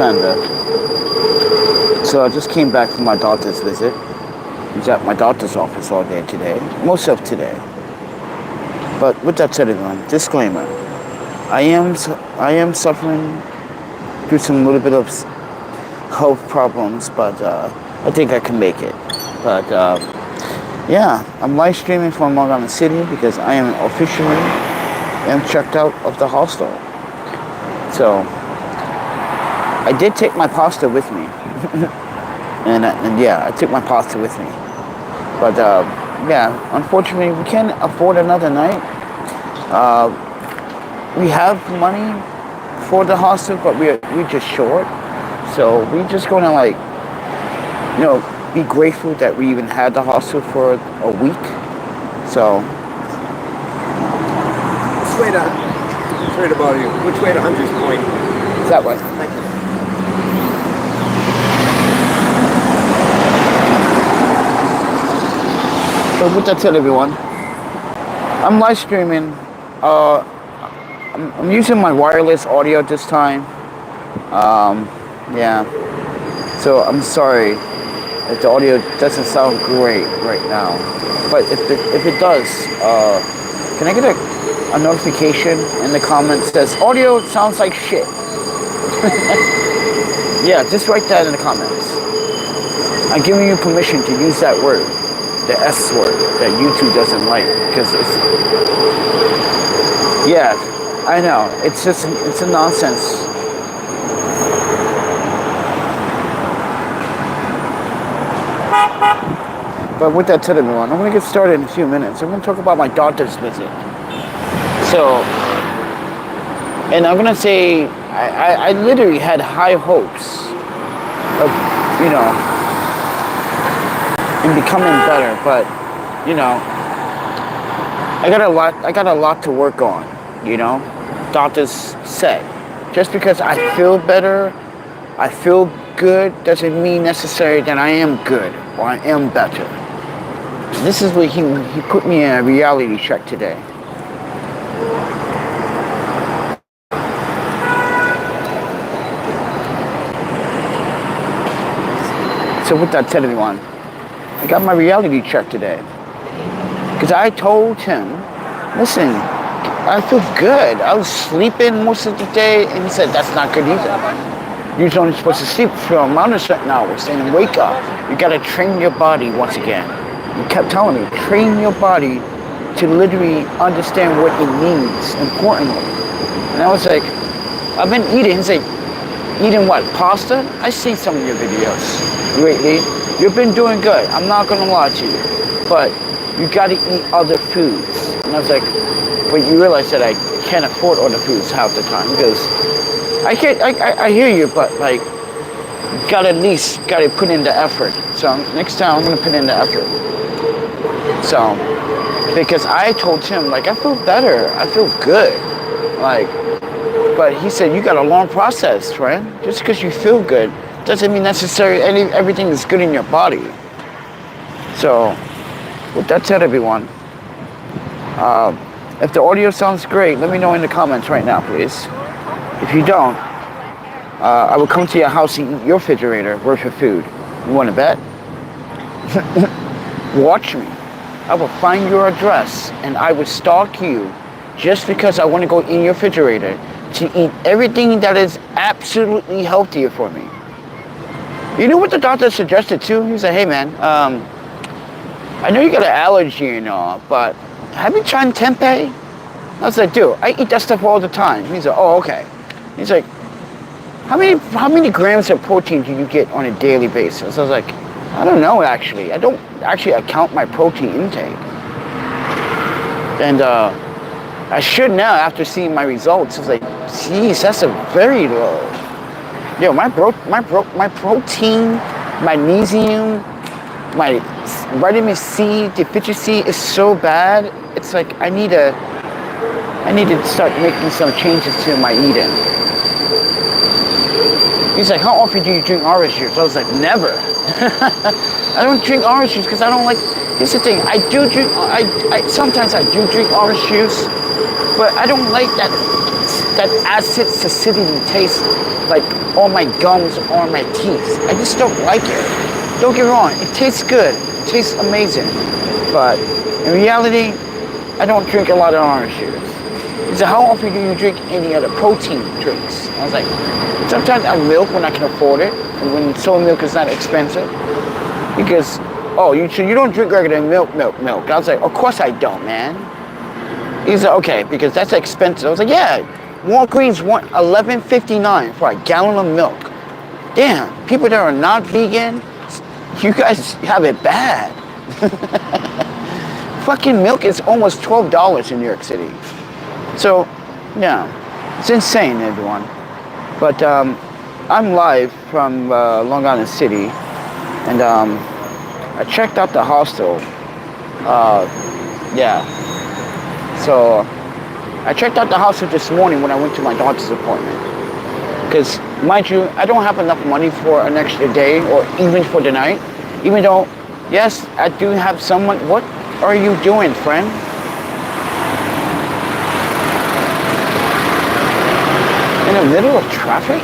Panda. So I just came back from my doctor's visit. I was at my doctor's office all day today, most of today. But with that said, everyone, disclaimer: I am suffering through some little bit of health problems, but I think I can make it. But yeah, I'm live streaming from Long Island City because I am officially checked out of the hostel. So I did take my pasta with me, and yeah, I took my pasta with me. But yeah, unfortunately, we can't afford another night. We have money for the hostel, but we're just short. So we're just gonna, like, you know, be grateful that we even had the hostel for a week. So. Sorry to bother you. Which way to Hunter's Point? That way. Thank you. So with that said, everyone, I'm live streaming. I'm using my wireless audio this time. Yeah. So I'm sorry if the audio doesn't sound great right now. But if it does, can I get a notification in the comments that says audio sounds like shit? Yeah, just write that in the comments. I'm giving you permission to use that word, the S word that YouTube doesn't like, because it's, yeah, I know, it's a nonsense. But with that said, everyone, I'm going to get started in a few minutes. I'm going to talk about my doctor's visit. So, and I'm going to say, I literally had high hopes of, you know, in becoming better, but, you know, I got a lot to work on, you know. Doctors said, just because I feel better, I feel good, doesn't mean necessarily that I am good or I am better. This is what he put me in a reality check today. So with that said, everyone, I got my reality check today. Because I told him, listen, I feel good. I was sleeping most of the day, and he said, that's not good either. You're only supposed to sleep for a amount of certain hours, and then wake up. You gotta train your body once again. He kept telling me, train your body to literally understand what it needs, importantly. And I was like, I've been eating. He's like, eating what, pasta? I see some of your videos lately. You've been doing good. I'm not gonna lie to you. But you gotta eat other foods. And I was like, but you realize that I can't afford other foods half the time. He goes, I hear you, but like, you gotta at least put in the effort. So next time I'm gonna put in the effort. So, because I told him, like, I feel better, I feel good, like, but he said, you got a long process, friend. Just because you feel good doesn't mean necessarily everything is good in your body. So, with that said, everyone, if the audio sounds great, let me know in the comments right now, please. If you don't, I will come to your house and eat your refrigerator worth of food. You want to bet? Watch me. I will find your address and I will stalk you just because I want to go in your refrigerator to eat everything that is absolutely healthier for me. You know what the doctor suggested too? He said, hey man, I know you got an allergy and all, but have you tried tempeh? I was like, dude, I eat that stuff all the time. He's like, oh, okay. He's like, how many grams of protein do you get on a daily basis? I was like, I don't know, actually. I don't actually account my protein intake. And I should now after seeing my results. I was like, geez, that's a very low. Yo, my protein, magnesium, my vitamin C deficiency is so bad. It's like I need to start making some changes to my eating. He's like, how often do you drink orange juice? I was like, never. I don't drink orange juice because I don't like. Here's the thing, I do drink. Sometimes I do drink orange juice, but I don't like that acid acidity taste like on my gums or on my teeth. I just don't like it. Don't get me wrong, it tastes good. It tastes amazing. But in reality, I don't drink a lot of orange juice. He said, how often do you drink any other protein drinks? I was like, sometimes I milk when I can afford it, and when soy milk is not expensive. Because, oh, so you don't drink regular milk. I was like, of course I don't, man. He said, okay, because that's expensive. I was like, yeah, Walgreens want $11.59 for a gallon of milk. Damn, people that are not vegan, you guys have it bad. Fucking milk is almost $12 in New York City. So, yeah, it's insane, everyone. But I'm live from Long Island City, and I checked out the hostel. Yeah. So I checked out the hostel this morning when I went to my doctor's appointment. Because, mind you, I don't have enough money for an extra day or even for the night. Even though, yes, I do have someone. What are you doing, friend? In the middle of traffic?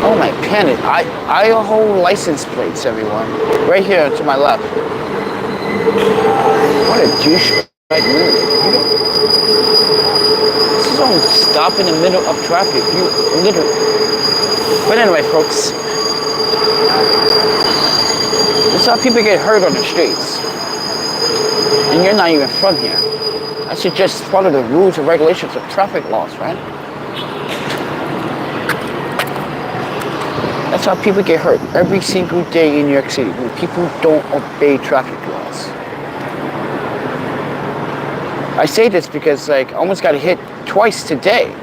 Oh my panic. Idaho license plates, everyone. Right here to my left. What a douchebag move. This is don't stop in the middle of traffic. You literally. But anyway, folks. This is how people get hurt on the streets. And you're not even from here. I should just follow the rules and regulations of traffic laws, right? That's how people get hurt every single day in New York City when people don't obey traffic laws. I say this because I almost got hit twice today.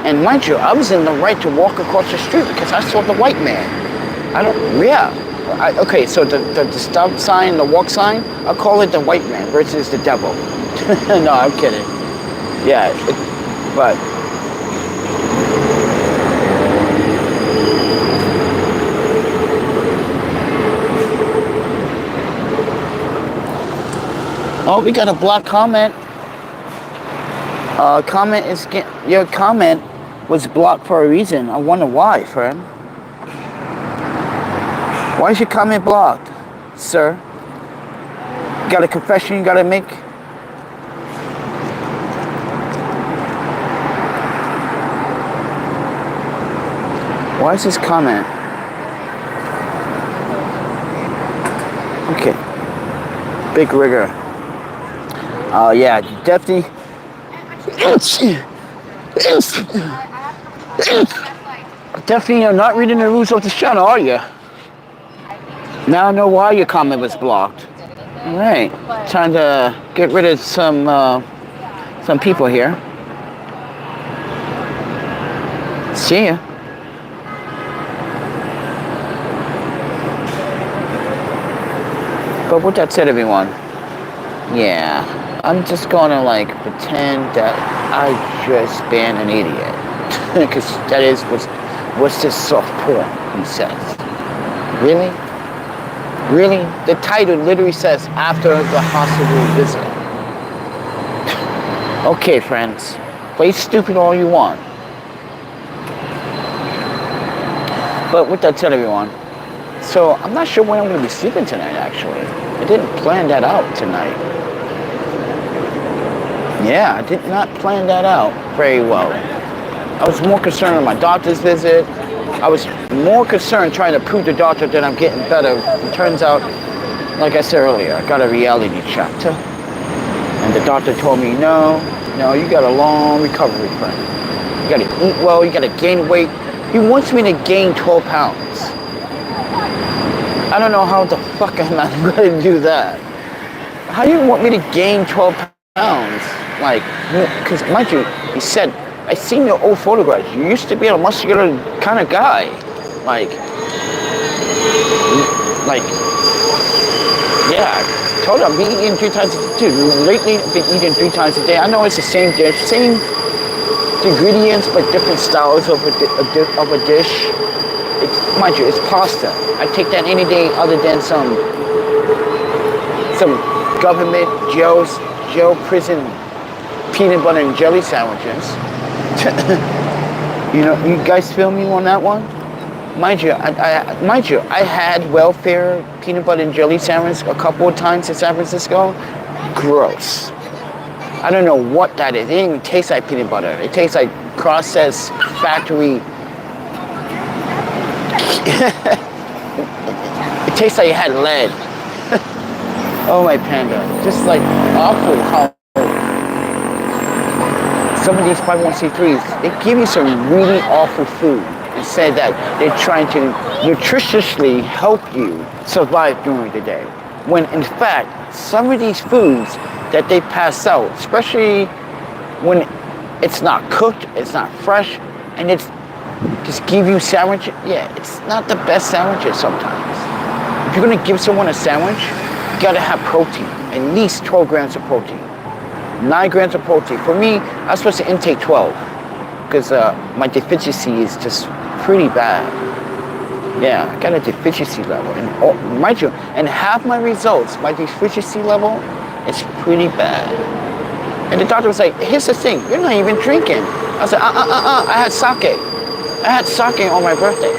And mind you, I was in the right to walk across the street because I saw the white man. Okay, so the stop sign, the walk sign, I call it the white man versus the devil. No, I'm kidding. Yeah, but oh, we got a blocked comment. Your comment was blocked for a reason. I wonder why, friend. Why is your comment blocked, sir? You got a confession you gotta make? Why is this comment? Okay. Big rigger. Oh yeah, definitely. Definitely you're not reading the rules of the channel, are you? Now I know why your comment was blocked. Alright. Time to get rid of some people here. See ya. But with that said, everyone, yeah, I'm just gonna pretend that I just been an idiot. Because that is what's this soft porn, he says. Really? Really? The title literally says after the hospital visit. Okay, friends, play stupid all you want. But with that said, everyone, so I'm not sure when I'm going to be sleeping tonight, actually. I didn't plan that out tonight. Yeah, I did not plan that out very well. I was more concerned with my doctor's visit. I was more concerned trying to prove to the doctor that I'm getting better. It turns out, like I said earlier, I got a reality check. And the doctor told me, no, you got a long recovery plan. You got to eat well, you got to gain weight. He wants me to gain 12 pounds. I don't know how the fuck am I going to do that. How do you want me to gain 12 pounds? Because mind you, he said, I seen your old photographs. You used to be a muscular kind of guy. Yeah, I told him I've been eating 3 times a day. Lately, I've been eating 3 times a day. I know it's the same dish, same ingredients, but different styles of a dish. Mind you, it's pasta. I take that any day other than some government jail prison peanut butter and jelly sandwiches. You guys feel me on that one? Mind you, I had welfare peanut butter and jelly sandwich a couple of times in San Francisco. Gross. I don't know what that is. It didn't even taste like peanut butter. It tastes like processed factory. It tastes like it had lead. Oh my panda. Just like awful how some of these 501c3s, they give you some really awful food and say that they're trying to nutritiously help you survive during the day. When in fact, some of these foods that they pass out, especially when it's not cooked, it's not fresh, and it's just give you sandwiches, yeah, it's not the best sandwiches sometimes. If you're gonna give someone a sandwich, you gotta have protein, at least 12 grams of protein. 9 grams of protein. For me, I'm supposed to intake 12 because my deficiency is just pretty bad. Yeah, I got a deficiency level. And mind you, and half my results, my deficiency level is pretty bad. And the doctor was like, here's the thing, you're not even drinking. I was like, I had sake. I had sake on my birthday.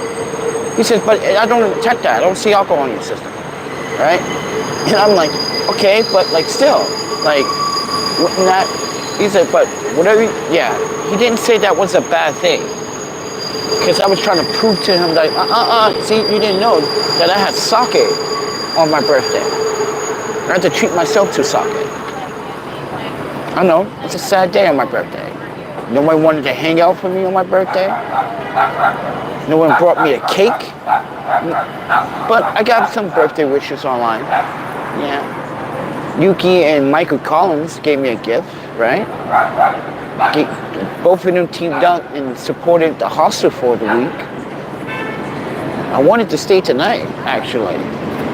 He says, but I don't detect that. I don't see alcohol in your system, right? And I'm like, okay, but like still, like, wouldn't that, he said, but whatever, yeah. He didn't say that was a bad thing. Because I was trying to prove to him that, see, you didn't know that I had sake on my birthday. I had to treat myself to sake. I know, it's a sad day on my birthday. Nobody wanted to hang out for me on my birthday. No one brought me a cake. But I got some birthday wishes online. Yeah. Yuki and Michael Collins gave me a gift, right? Both of them teamed up and supported the hostel for the week. I wanted to stay tonight, actually.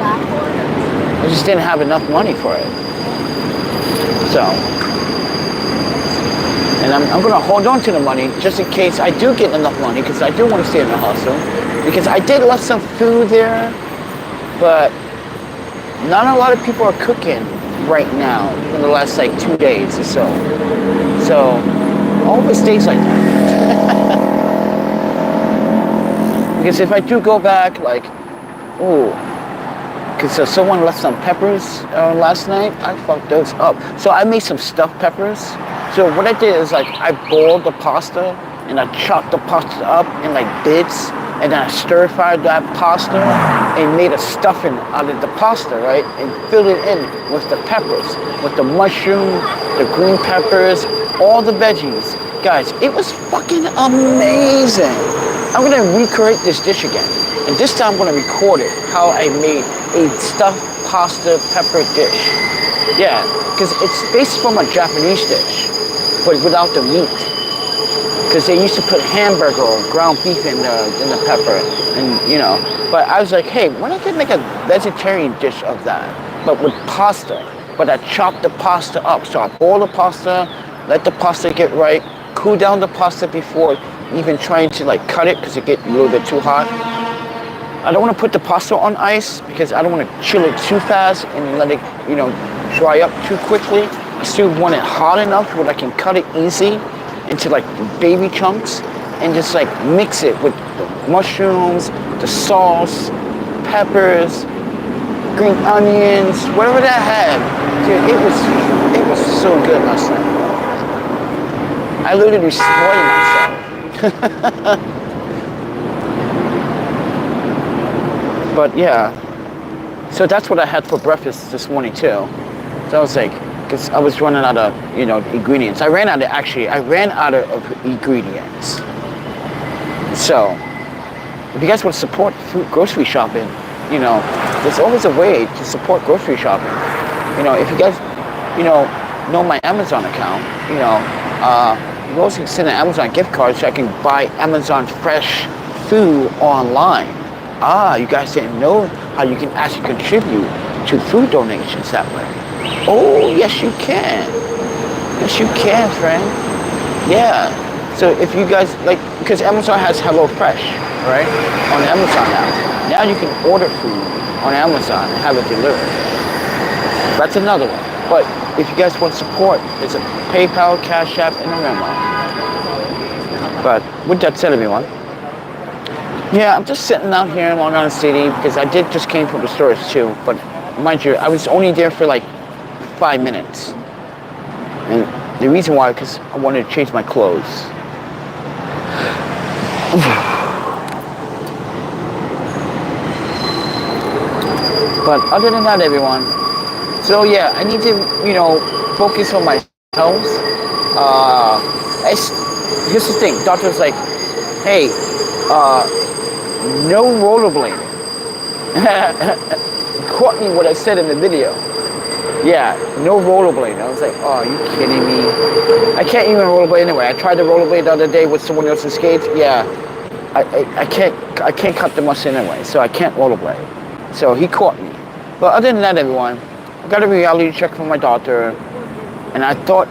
I just didn't have enough money for it. So, and I'm going to hold on to the money just in case I do get enough money, because I do want to stay in the hostel. Because I did left some food there, but not a lot of people are cooking right now in the last like 2 days or so. So, always stays like that. Because if I do go back, like, because someone left some peppers last night, I fucked those up. So I made some stuffed peppers. So what I did is like I boiled the pasta and I chopped the pasta up in like bits, and then I stir-fried that pasta and made a stuffing out of the pasta, right? And filled it in with the peppers, with the mushroom, the green peppers, all the veggies. Guys, it was fucking amazing. I'm gonna recreate this dish again. And this time I'm gonna record it, how I made a stuffed pasta pepper dish. Yeah, because it's based from a Japanese dish, but without the meat. Because they used to put hamburger or ground beef in the pepper, and you know. But I was like, hey, why not make a vegetarian dish of that, but with pasta? But I chopped the pasta up. So I boiled the pasta, let the pasta get right, cool down the pasta before even trying to like cut it, because it gets a little bit too hot. I don't want to put the pasta on ice because I don't want to chill it too fast and let it, you know, dry up too quickly. I still want it hot enough where I can cut it easy into like baby chunks and just like mix it with the mushrooms, the sauce, peppers, green onions, whatever that had. Dude, it was so good last night. I literally spoiled myself. But yeah, so that's what I had for breakfast this morning too. So I was like, because I was running out of, you know, ingredients. I ran out of ingredients. So, if you guys want to support food, grocery shopping, you know, there's always a way to support grocery shopping. You know, if you guys, you know my Amazon account, you know, you also can send an Amazon gift card so I can buy Amazon fresh food online. You guys didn't know how you can actually contribute to food donations that way. Oh, yes you can. Yes you can, friend. Yeah. So if you guys, like, because Amazon has HelloFresh, right? On Amazon now. Now you can order food on Amazon and have it delivered. That's another one. But if you guys want support, there's a PayPal, Cash App, and a Venmo. But with that said, everyone, yeah, I'm just sitting out here in Long Island City because I did just came from the stores too. But mind you, I was only there for like 5 minutes. And the reason why, because I wanted to change my clothes. But other than that, everyone, so yeah, I need to, focus on my health. Here's the thing, doctor's like, hey, no rollerblading. Caught me what I said in the video. Yeah, no rollerblading. I was like, oh, are you kidding me? I can't even rollerblade anyway. I tried to rollerblade the other day with someone else's skates. Yeah, I can't cut the muscle anyway, so I can't rollerblade. So he caught me. But other than that, everyone, I got a reality check from my doctor, and I thought,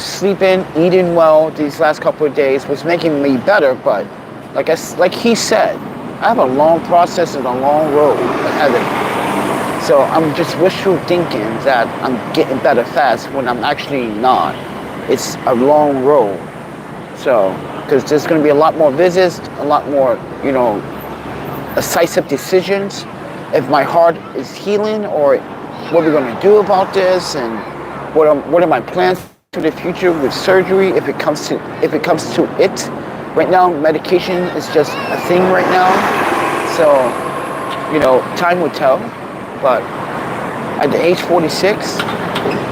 sleeping, eating well these last couple of days was making me better. But like he said, I have a long process and a long road ahead of me. So I'm just wishful thinking that I'm getting better fast when I'm actually not. It's a long road. So, because there's going to be a lot more visits, a lot more, decisive decisions. If my heart is healing, or what we're going to do about this, and what are my plans for the future with surgery if it comes to it. Right now, medication is just a thing right now. So, time will tell. But at the age 46,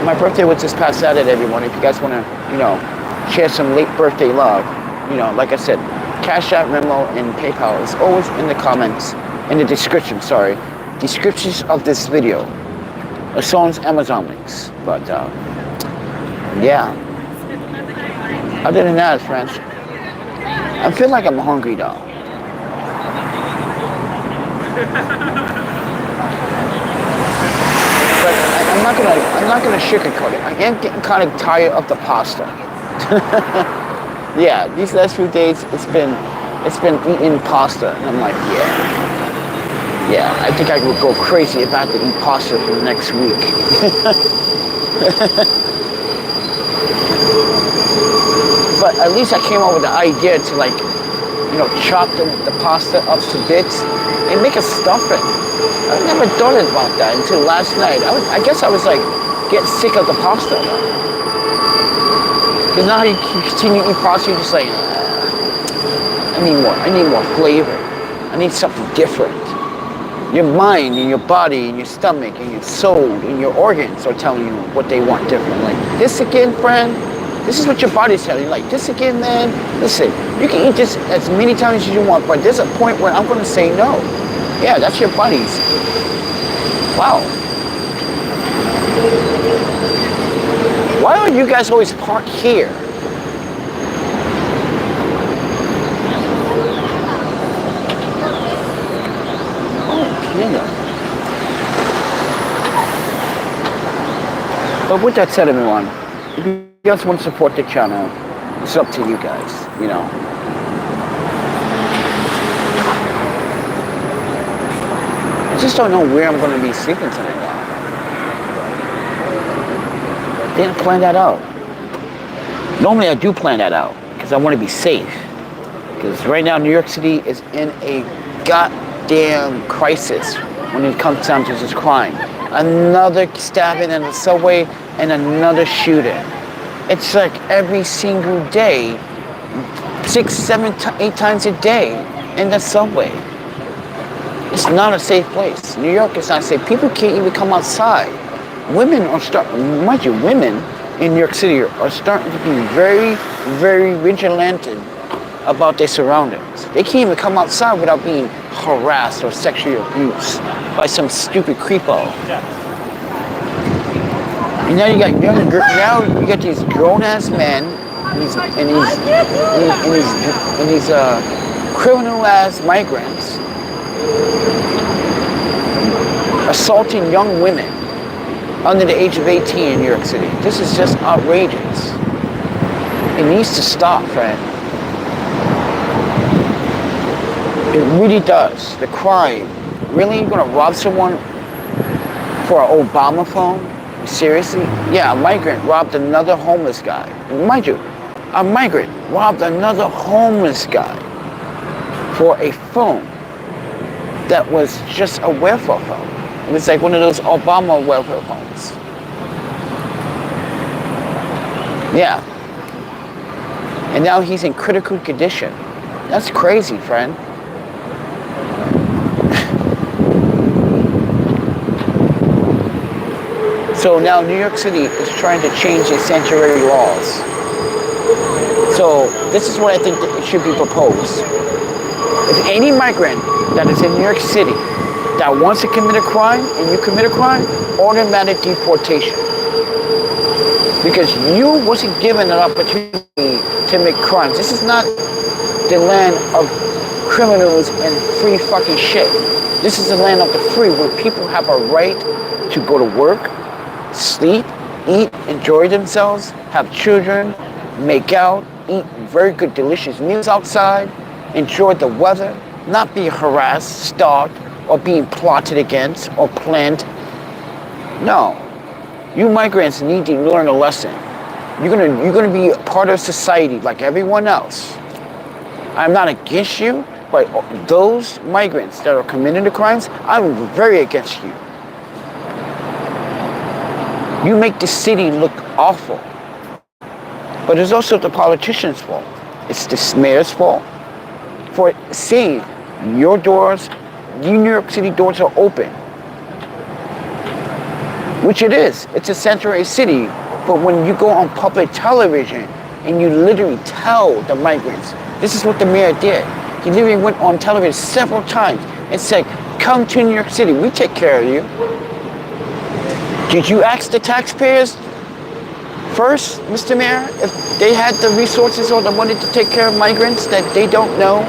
my birthday was this past Saturday, everyone. If you guys want to, share some late birthday love, like I said, Cash App, Venmo, and PayPal is always in the comments, in the descriptions of this video. As well as Amazon links. But, yeah. Other than that, friends, I feel like I'm hungry, though. But I'm not gonna sugarcoat it. I am getting kind of tired of the pasta. Yeah, these last few days it's been eating pasta, and I'm like, yeah, I think I would go crazy if I had to eat pasta for the next week. But at least I came up with the idea to chop the pasta up to bits and make a stuffing. I never thought about that until last night. I guess I was like getting sick of the pasta. Because now you continue to eat pasta, you're just like, I need more flavor. I need something different. Your mind and your body and your stomach and your soul and your organs are telling you what they want different. Like, this again, friend? This is what your body's telling you. Like, this again, man? Listen, you can eat this as many times as you want, but there's a point where I'm going to say no. Yeah, that's your body's. Wow. Why don't you guys always park here? But with that said, everyone, if you guys want to support the channel, it's up to you guys, I just don't know where I'm going to be sleeping tonight. Didn't plan that out. Normally I do plan that out because I want to be safe. Because right now New York City is in a goddamn crisis when it comes down to just crime. Another stabbing in the subway and another shooting. It's like every single day, 6, 7, 8 times a day in the subway. It's not a safe place. New York is not safe. People can't even come outside. Women in New York City are starting to be very, very vigilant about their surroundings. They can't even come outside without being harassed or sexually abused by some stupid creepo. And now you got these grown-ass men and these criminal-ass migrants assaulting young women under the age of 18 in New York City. This is just outrageous. It needs to stop, friend. It really does. The crime. Really? You're gonna rob someone for an Obama phone? Seriously? Yeah, a migrant robbed another homeless guy. Mind you, a migrant robbed another homeless guy for a phone that was just a welfare phone. It was like one of those Obama welfare phones. Yeah. And now he's in critical condition. That's crazy, friend. So now New York City is trying to change their sanctuary laws. So this is what I think that should be proposed. If any migrant that is in New York City that wants to commit a crime and you commit a crime, automatic deportation. Because you wasn't given an opportunity to make crimes. This is not the land of criminals and free fucking shit. This is the land of the free where people have a right to go to work, sleep, eat, enjoy themselves, have children, make out, eat very good, delicious meals outside, enjoy the weather, not be harassed, stalked, or being plotted against or planned. No. You migrants need to learn a lesson. You're gonna be a part of society like everyone else. I'm not against you, but those migrants that are committing the crimes, I'm very against you. You make the city look awful. But it's also the politicians' fault. It's the mayor's fault for saying your doors, New York City doors are open. Which it is. It's a sanctuary city. But when you go on public television and you literally tell the migrants, this is what the mayor did. He literally went on television several times and said, come to New York City, we take care of you. Did you ask the taxpayers first, Mr. Mayor, if they had the resources or the money to take care of migrants that they don't know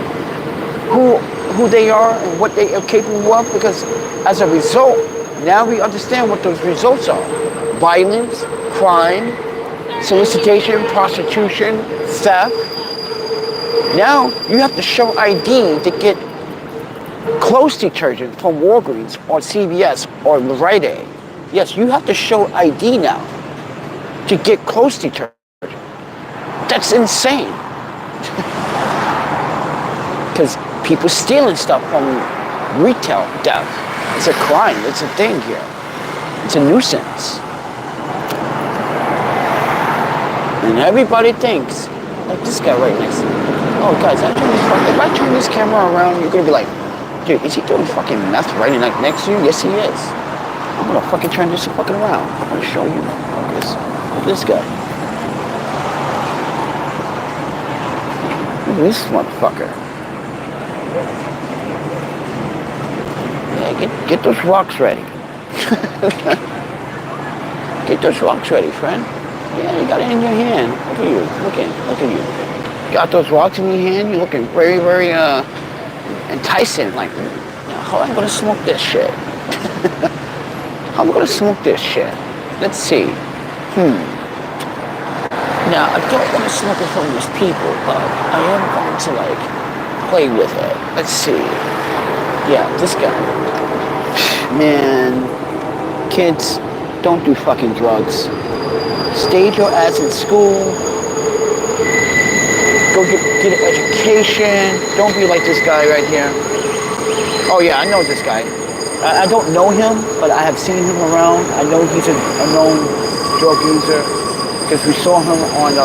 who they are and what they are capable of? Because as a result, now we understand what those results are. Violence, crime, solicitation, prostitution, theft. Now you have to show ID to get clothes detergent from Walgreens or CVS or Rite Aid. Yes, you have to show ID now to get clothes detergent. That's insane. Because people stealing stuff from retail theft. It's a crime. It's a thing here. It's a nuisance. And everybody thinks, like this guy right next to me. Oh, guys, if I turn this camera around, you're gonna be like, dude, is he doing fucking meth right next to you? Yes, he is. I'm gonna fucking turn this fucking around. I'm gonna show you. Look at this guy. Look at this motherfucker. Yeah, get those rocks ready. Get those rocks ready, friend. Yeah, you got it in your hand. Look at you. Look at you. Got those rocks in your hand. You're looking very, very enticing. Like, how am I gonna smoke this shit? How am I gonna smoke this shit? Let's see. Now, I don't want to smoke it from these people, but I am going to like play with it. Let's see. Yeah, this guy. Man, kids, don't do fucking drugs. Stay your ass in school. Go get an education. Don't be like this guy right here. Oh yeah, I know this guy. I don't know him, but I have seen him around. I know he's a known drug user because we saw him on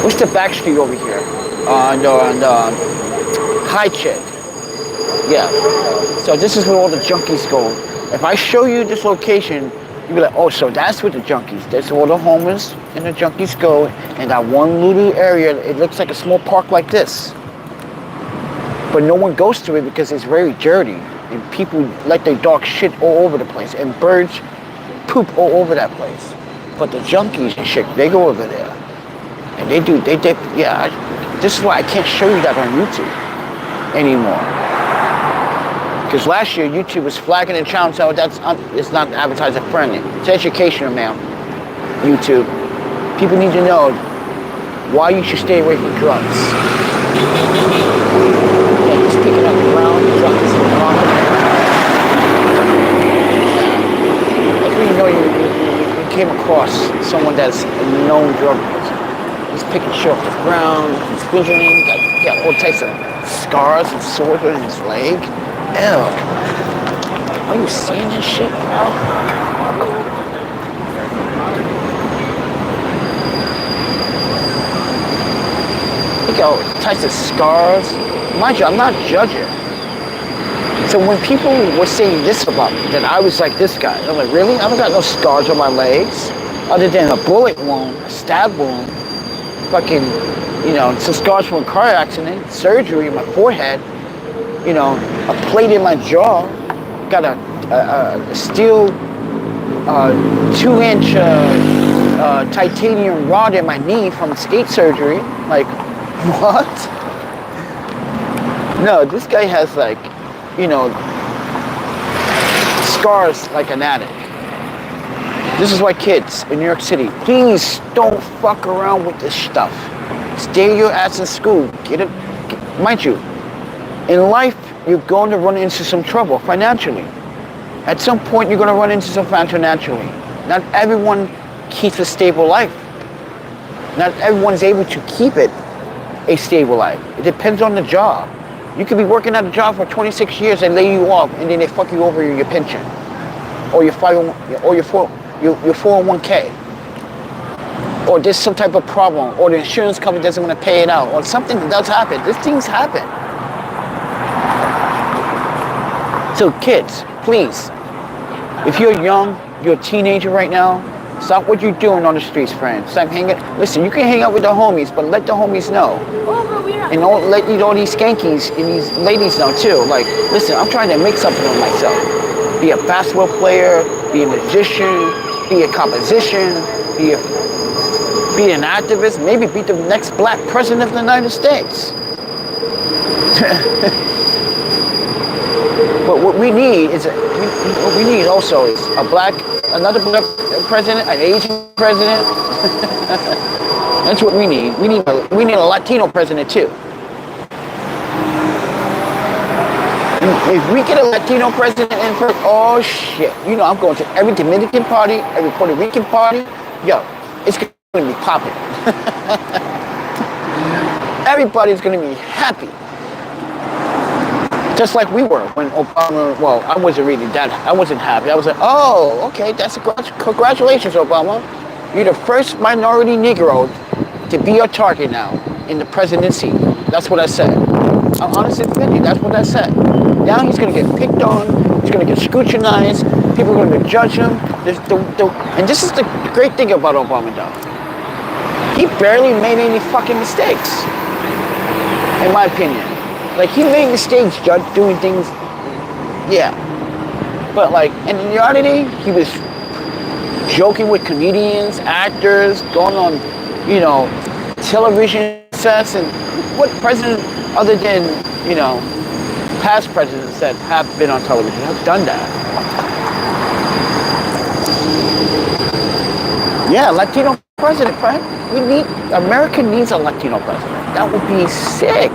what's the back street over here? On High Chick. Yeah. So this is where all the junkies go. If I show you this location, you'll be like, oh, so that's where the junkies. That's where all the homeless and the junkies go. And that one little area, it looks like a small park like this. But no one goes to it because it's very dirty. And people let their dog shit all over the place. And birds poop all over that place. But the junkies and shit, they go over there. And they this is why I can't show you that on YouTube anymore. Because last year, YouTube was flagging and challenge, so it's not advertiser friendly. It's educational now, YouTube. People need to know why you should stay away from drugs. Yeah, he's picking up around drugs in the market. Like we came across someone that's a known drug user. He's picking shit off the ground, he's bleeding, he got all types of scars and sores on his leg. Ew. Are you seeing this shit, bro? He got all types of scars. Mind you, I'm not judging. So when people were saying this about me, that I was like this guy, I'm like, really? I don't got no scars on my legs, other than a bullet wound, a stab wound, fucking, you know, some scars from a car accident, surgery in my forehead, you know, a plate in my jaw, got a steel 2-inch titanium rod in my knee from skate surgery. Like, what? No, this guy has like, you know, scars like an addict. This is why kids in New York City, please don't fuck around with this stuff. Stay your ass in school. Get it. Mind you, in life, you're going to run into some trouble financially. At some point, you're going to run into some financially. Not everyone keeps a stable life. Not everyone is able to keep it a stable life. It depends on the job. You could be working at a job for 26 years and lay you off, and then they fuck you over your pension, or your 401k, or there's some type of problem, or the insurance company doesn't want to pay it out, or something does happen. These things happen. So kids, please, if you're young, you're a teenager right now, stop what you're doing on the streets, friends. Stop hanging. Listen, you can hang out with the homies, but let the homies know. And don't let all these skankies and these ladies know too. Like, listen, I'm trying to make something of myself. Be a basketball player, be a magician, be a composition, be an activist, maybe be the next black president of the United States. But what we need is another black president, an Asian president. That's what we need. We need a Latino president too. If we get a Latino president in first, oh shit! You know I'm going to every Dominican party, every Puerto Rican party. Yo, it's gonna be popping. Everybody's gonna be happy. Just like we were when Obama, well, I wasn't happy. I was like, oh, okay, congratulations, Obama. You're the first minority Negro to be your target now in the presidency. That's what I said. I'm honest and fifty, that's what I said. Now he's gonna get picked on, he's gonna get scrutinized, people are gonna judge him. And this is the great thing about Obama, though. He barely made any fucking mistakes, in my opinion. Like, he made mistakes doing things, yeah. But like, in reality, he was joking with comedians, actors, going on, you know, television sets, and what president other than, you know, past presidents that have been on television have done that? Yeah, Latino president, right? America needs a Latino president. That would be sick.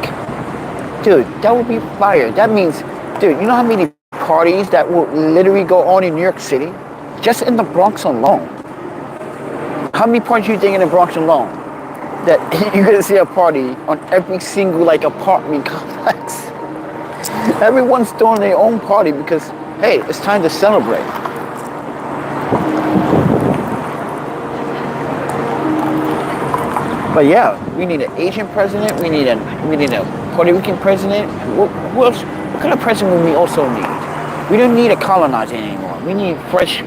Dude, that would be fire. That means, dude, you know how many parties that will literally go on in New York City? Just in the Bronx alone. How many parties do you think in the Bronx alone? That you're gonna see a party on every single like apartment complex. Everyone's throwing their own party because, hey, it's time to celebrate. But yeah, we need an Asian president. We need a Puerto Rican president. What kind of president would we also need? We don't need a colonizer anymore. We need fresh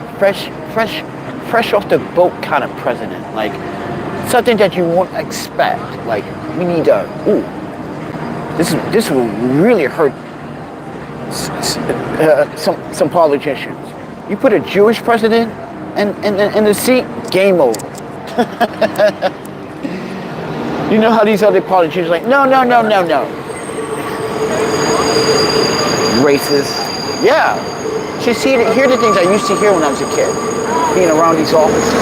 off the boat kind of president. Like something that you won't expect. Like we need this will really hurt some politicians. You put a Jewish president in the seat, game over. You know how these other politicians are like, no. Racist. Yeah. Hear the things I used to hear when I was a kid. Being around these offices.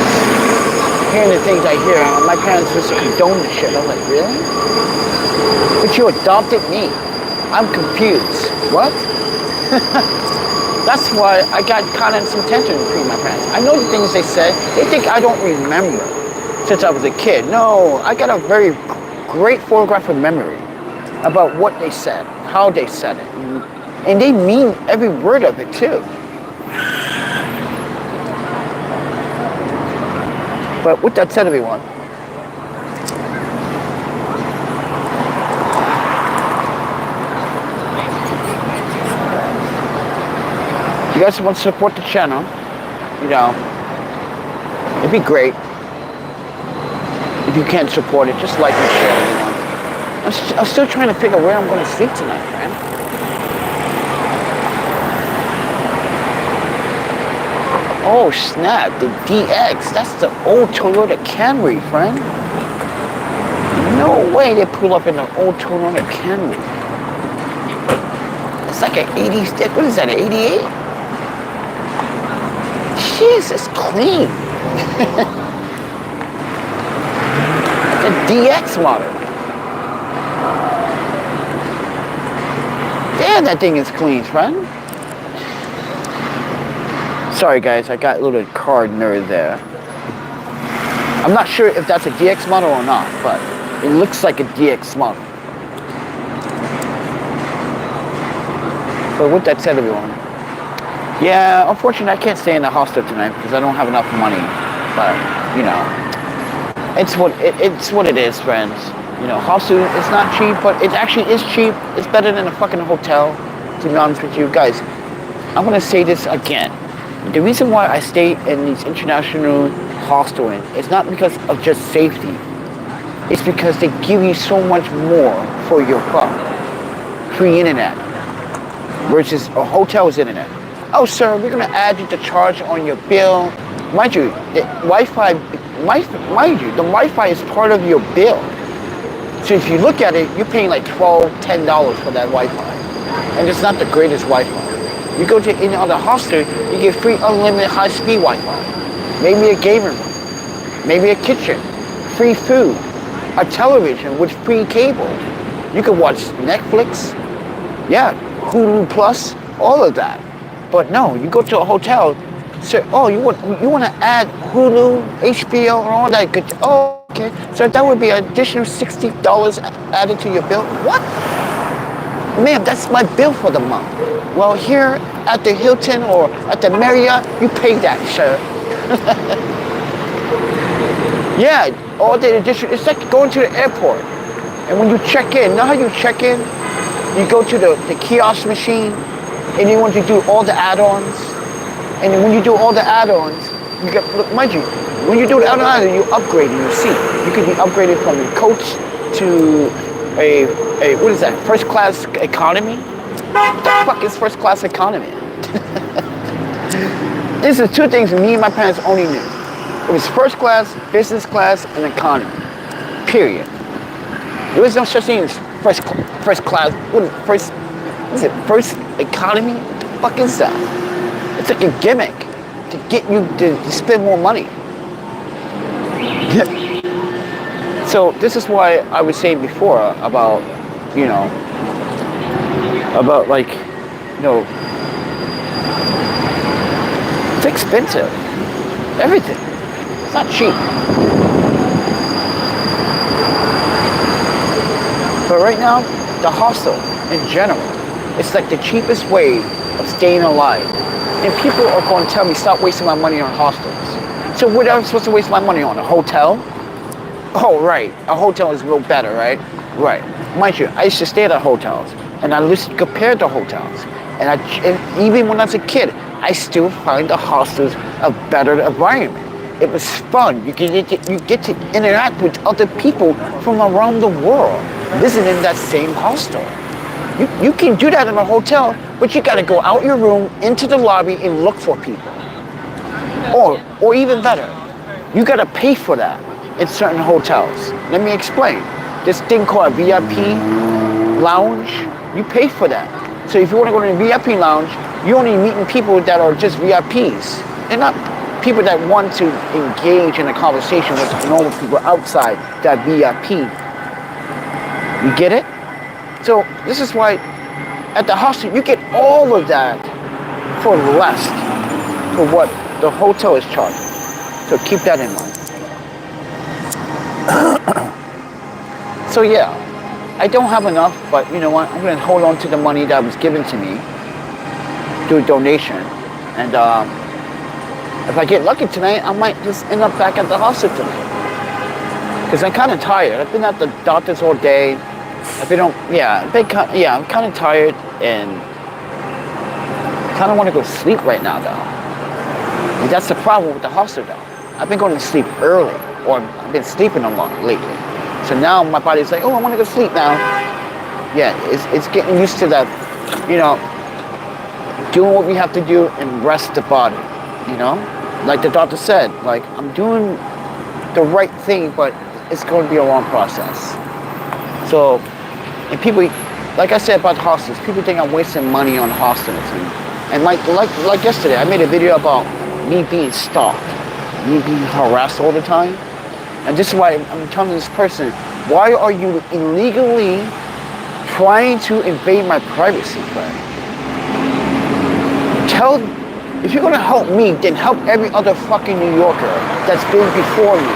Hearing the things I hear. My parents used to condone this shit. I was like, really? But you adopted me. I'm confused. What? That's why I got kind of some tension between my parents. I know the things they said. They think I don't remember since I was a kid. No, I got a very great photographic memory about what they said, how they said it. And they mean every word of it too. But with that said, everyone, if you guys want to support the channel, you know, it'd be great. If you can't support it, just like and share, you know. I'm still trying to figure out where I'm going to sleep tonight, man. Oh snap, the DX, that's the old Toyota Camry, friend. No way they pull up in an old Toyota Camry. It's like an 80s, what is that, an 88? Jeez, it's clean. The DX model. Damn, that thing is clean, friend. Sorry guys, I got a little car nerd there. I'm not sure if that's a DX model or not, but it looks like a DX model. But with that said, everyone, yeah, unfortunately I can't stay in the hostel tonight because I don't have enough money. But, you know, it's what it is, friends. You know, hostel is not cheap, but it actually is cheap. It's better than a fucking hotel, to be honest with you. Guys, I'm gonna say this again. The reason why I stay in these international hostels is not because of just safety. It's because they give you so much more for your buck. Free internet versus a hotel's internet. Oh, sir, we're gonna add you the charge on your bill. Mind you, the Wi-Fi, mind you, the Wi-Fi is part of your bill. So if you look at it, you're paying like $12, $10 for that Wi-Fi, and it's not the greatest Wi-Fi. You go to any other hostel, you get free unlimited high-speed Wi-Fi. Maybe a game room, maybe a kitchen, free food, a television with free cable. You can watch Netflix, yeah, Hulu Plus, all of that. But no, you go to a hotel, say, oh, you want to add Hulu, HBO, and all that good. Oh, okay. So that would be an additional $60 added to your bill. What? Ma'am, that's my bill for the month. Well, here at the Hilton or at the Marriott, you pay that, sir. Yeah, all the additional, it's like going to the airport. And when you check in, know how you check in? You go to the kiosk machine, and you want to do all the add-ons. And then when you do all the add-ons, you get, look, mind you, when you do the add-ons, you upgrade in your seat. You can be upgraded from a coach to a what is that, first class economy? What the fuck is first class economy? These are two things me and my parents only knew. It was first class, business class, and economy. Period. There was no such thing as first class, first economy? What the fuck is that? It's like a gimmick to get you to spend more money. So this is why I was saying before about, you know, about like, you know, it's expensive. Everything. It's not cheap. But right now, the hostel in general, it's like the cheapest way of staying alive. And people are going to tell me, stop wasting my money on hostels. So what am I supposed to waste my money on? A hotel? Oh, right. A hotel is real better, right? Right. Mind you, I used to stay at hotels, and I used to compare the hotels. And even when I was a kid, I still find the hostels a better environment. It was fun. You get to interact with other people from around the world visiting that same hostel. You can do that in a hotel, but you got to go out your room, into the lobby, and look for people. Or even better, you got to pay for that in certain hotels. Let me explain. This thing called a VIP lounge, you pay for that. So if you want to go to the VIP lounge, you're only meeting people that are just VIPs. They're not people that want to engage in a conversation with normal people outside that VIP. You get it? So this is why at the hostel, you get all of that for less for what the hotel is charging. So keep that in mind. So yeah, I don't have enough, but you know what? I'm gonna hold on to the money that was given to me through donation, and if I get lucky tonight, I might just end up back at the hospital tonight. Because I'm kind of tired. I've been at the doctor's all day. I'm kind of tired and kind of want to go sleep right now, though. And that's the problem with the hostel, though. I've been going to sleep early, or I've been sleeping a lot lately. So now my body's like, oh, I want to go sleep now. Yeah, it's getting used to that, you know, doing what we have to do and rest the body, you know? Like the doctor said, like, I'm doing the right thing, but it's going to be a long process. So, and people, like I said about hostels, people think I'm wasting money on hostels. And like yesterday, I made a video about me being stalked, me being harassed all the time. And this is why I'm telling this person, why are you illegally trying to invade my privacy, friend? If you're gonna help me, then help every other fucking New Yorker that's been before me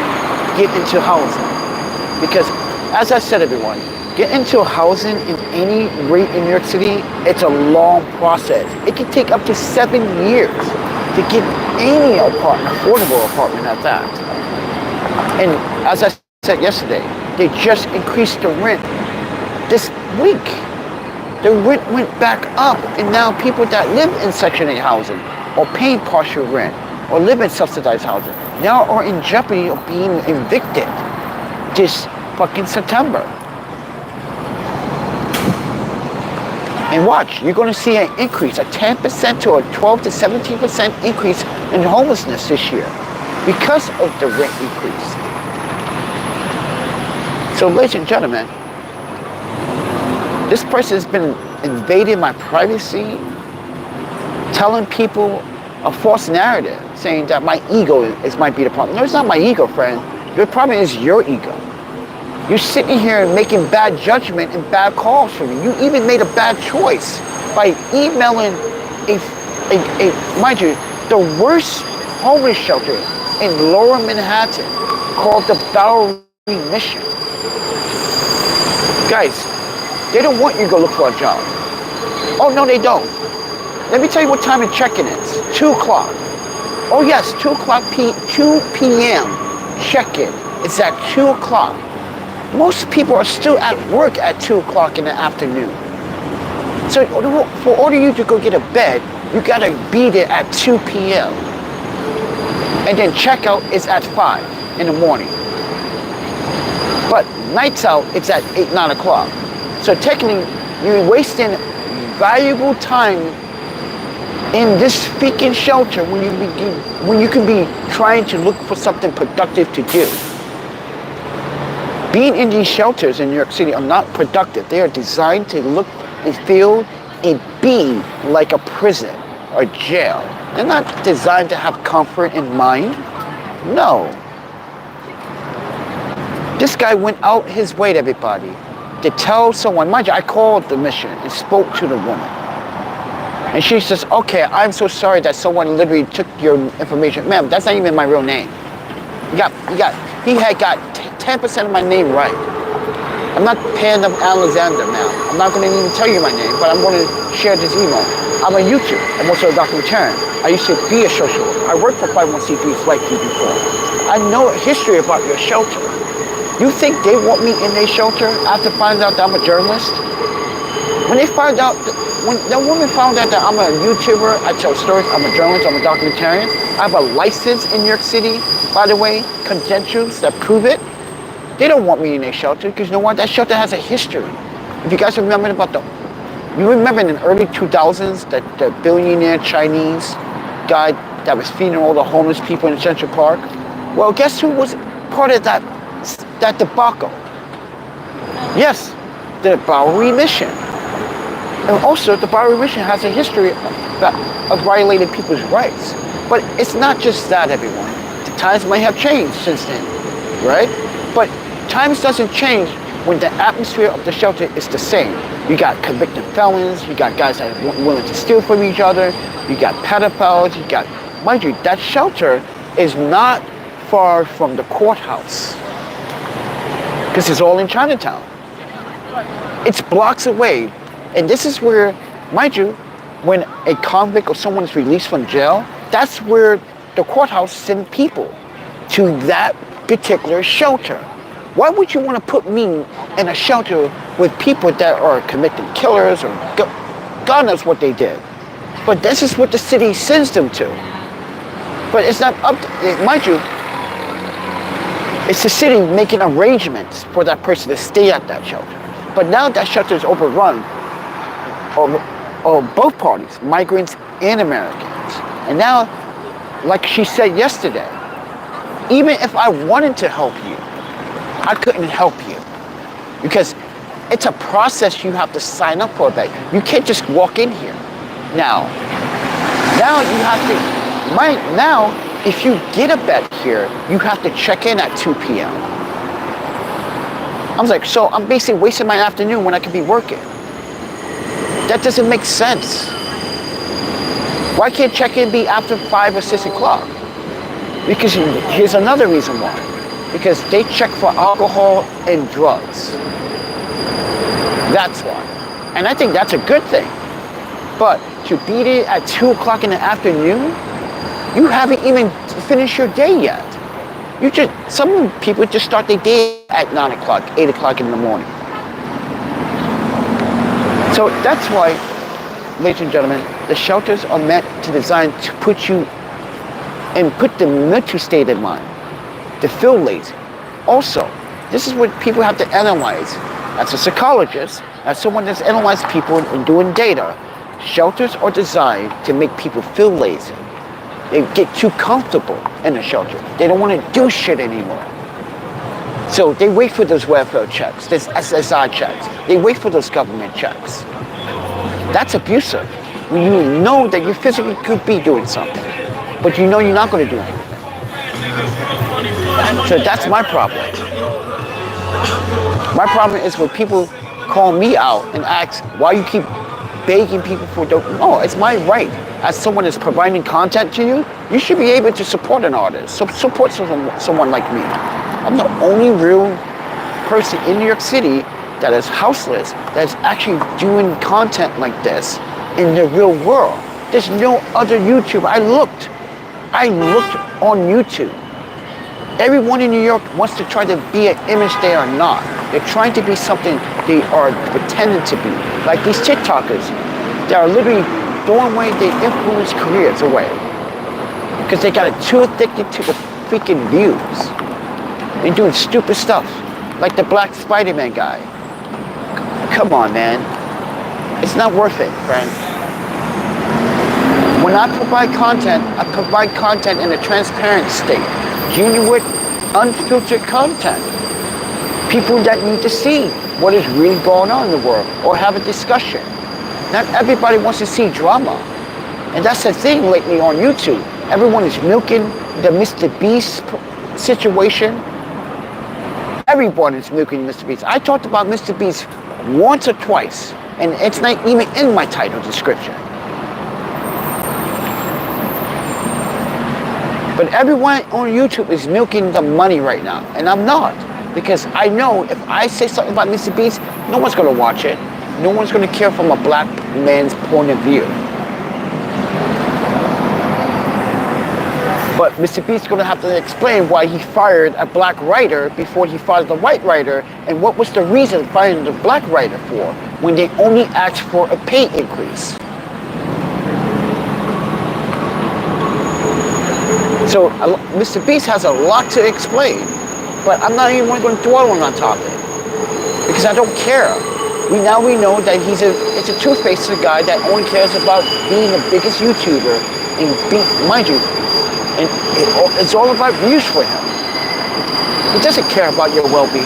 get into housing. Because, as I said, everyone, get into housing in any rate in New York City, it's a long process. It can take up to 7 years to get any apartment, affordable apartment at that. And as I said yesterday, they just increased the rent this week. The rent went back up, and now people that live in Section 8 housing or paying partial rent or live in subsidized housing now are in jeopardy of being evicted this fucking September. And watch, you're going to see an increase, a 10% to a 12 to 17% increase in homelessness this year because of the rent increase. So, ladies and gentlemen, this person has been invading my privacy, telling people a false narrative, saying that my ego might be the problem. No, it's not my ego, friend. The problem is your ego. You're sitting here making bad judgment and bad calls for me. You even made a bad choice by emailing mind you, the worst homeless shelter in Lower Manhattan called the Bowery Mission. Guys, they don't want you to go look for a job. Oh, no, they don't. Let me tell you what time the check-in is. 2 o'clock. Oh, yes, 2 p.m. check-in. It's at 2 o'clock. Most people are still at work at 2 o'clock in the afternoon. So for order you to go get a bed, you gotta be there at 2 p.m. And then checkout is at 5 in the morning. But nights out, it's at 8, 9 o'clock. So technically, you're wasting valuable time in this freaking shelter when you can be trying to look for something productive to do. Being in these shelters in New York City are not productive. They are designed to look and feel and be like a prison or jail. They're not designed to have comfort in mind. No. This guy went out his way to everybody to tell someone. Mind you, I called the mission and spoke to the woman. And she says, okay, I'm so sorry that someone literally took your information. Ma'am, that's not even my real name. He had got 10% of my name right. I'm not Panda Alexander now. I'm not going to even tell you my name, but I'm going to share this email. I'm on YouTube. I'm also a documentarian. I used to be a social worker. I worked for 501c3s like you before. I know a history about your shelter. You think they want me in their shelter after finding out that I'm a journalist? When the woman found out that I'm a YouTuber, I tell stories, I'm a journalist, I'm a documentarian. I have a license in New York City, by the way, credentials that prove it. They don't want me in their shelter because you know what? That shelter has a history. If you guys remember you remember in the early 2000s that the billionaire Chinese guy that was feeding all the homeless people in Central Park? Well, guess who was part of that debacle? Yes, the Bowery Mission. And also, the Bowery Mission has a history of violating people's rights. But it's not just that, everyone. The times might have changed since then, right? But times doesn't change when the atmosphere of the shelter is the same. You got convicted felons, you got guys that are willing to steal from each other, you got pedophiles, you got, mind you, that shelter is not far from the courthouse. Because it's all in Chinatown. It's blocks away. And this is where, mind you, when a convict or someone is released from jail, that's where the courthouse sends people to that particular shelter. Why would you want to put me in a shelter with people that are committing killers or God knows what they did? But this is what the city sends them to. But it's not up to, mind you, it's the city making arrangements for that person to stay at that shelter. But now that shelter is overrun, or both parties, migrants and Americans. And now, like she said yesterday, even if I wanted to help you, I couldn't help you. Because it's a process you have to sign up for that. You can't just walk in here. Now you have to, now if you get a bed here, you have to check in at 2 p.m. I was like, so I'm basically wasting my afternoon when I could be working. That doesn't make sense. Why can't check-in be after 5 or 6 o'clock? Because here's another reason why. Because they check for alcohol and drugs. That's why. And I think that's a good thing. But to beat it at 2 o'clock in the afternoon, you haven't even finished your day yet. Some people just start their day at 9 o'clock, 8 o'clock in the morning. So that's why, ladies and gentlemen, the shelters are meant to design to put you and put the mental state in mind, to feel lazy. Also, this is what people have to analyze. As a psychologist, as someone that's analyzed people and doing data, shelters are designed to make people feel lazy. They get too comfortable in a shelter. They don't want to do shit anymore. So they wait for those welfare checks, those SSI checks. They wait for those government checks. That's abusive. When you know that you physically could be doing something, but you know you're not going to do anything. So that's my problem. My problem is when people call me out and ask why you keep begging people for donations. No, it's my right. As someone that's providing content to you, you should be able to support an artist. So support someone like me. I'm the only real person in New York City that is houseless, that's actually doing content like this in the real world. There's no other YouTuber. I looked on YouTube. Everyone in New York wants to try to be an image they are not. They're trying to be something they are pretending to be. Like these TikTokers that are literally throwing away their influence careers away. Because they got too addicted to the freaking views. They're doing stupid stuff. Like the black Spider-Man guy. Come on, man. It's not worth it, friend. When I provide content in a transparent state. Genuine, unfiltered content. People that need to see what is really going on in the world or have a discussion. Not everybody wants to see drama. And that's the thing lately on YouTube. Everyone is milking the Mr. Beast situation. Everyone is milking Mr. Beast. I talked about Mr. Beast once or twice, and it's not even in my title description. But everyone on YouTube is milking the money right now, and I'm not. Because I know if I say something about Mr. Beast, no one's going to watch it. No one's going to care from a black man's point of view. But Mr. Beast is going to have to explain why he fired a black writer before he fired the white writer, and what was the reason firing the black writer for when they only asked for a pay increase. So Mr. Beast has a lot to explain, but I'm not even going to dwell on that topic because I don't care. We know that it's a two-faced guy that only cares about being the biggest YouTuber and mind you, and it's all about views for him. He doesn't care about your well-being.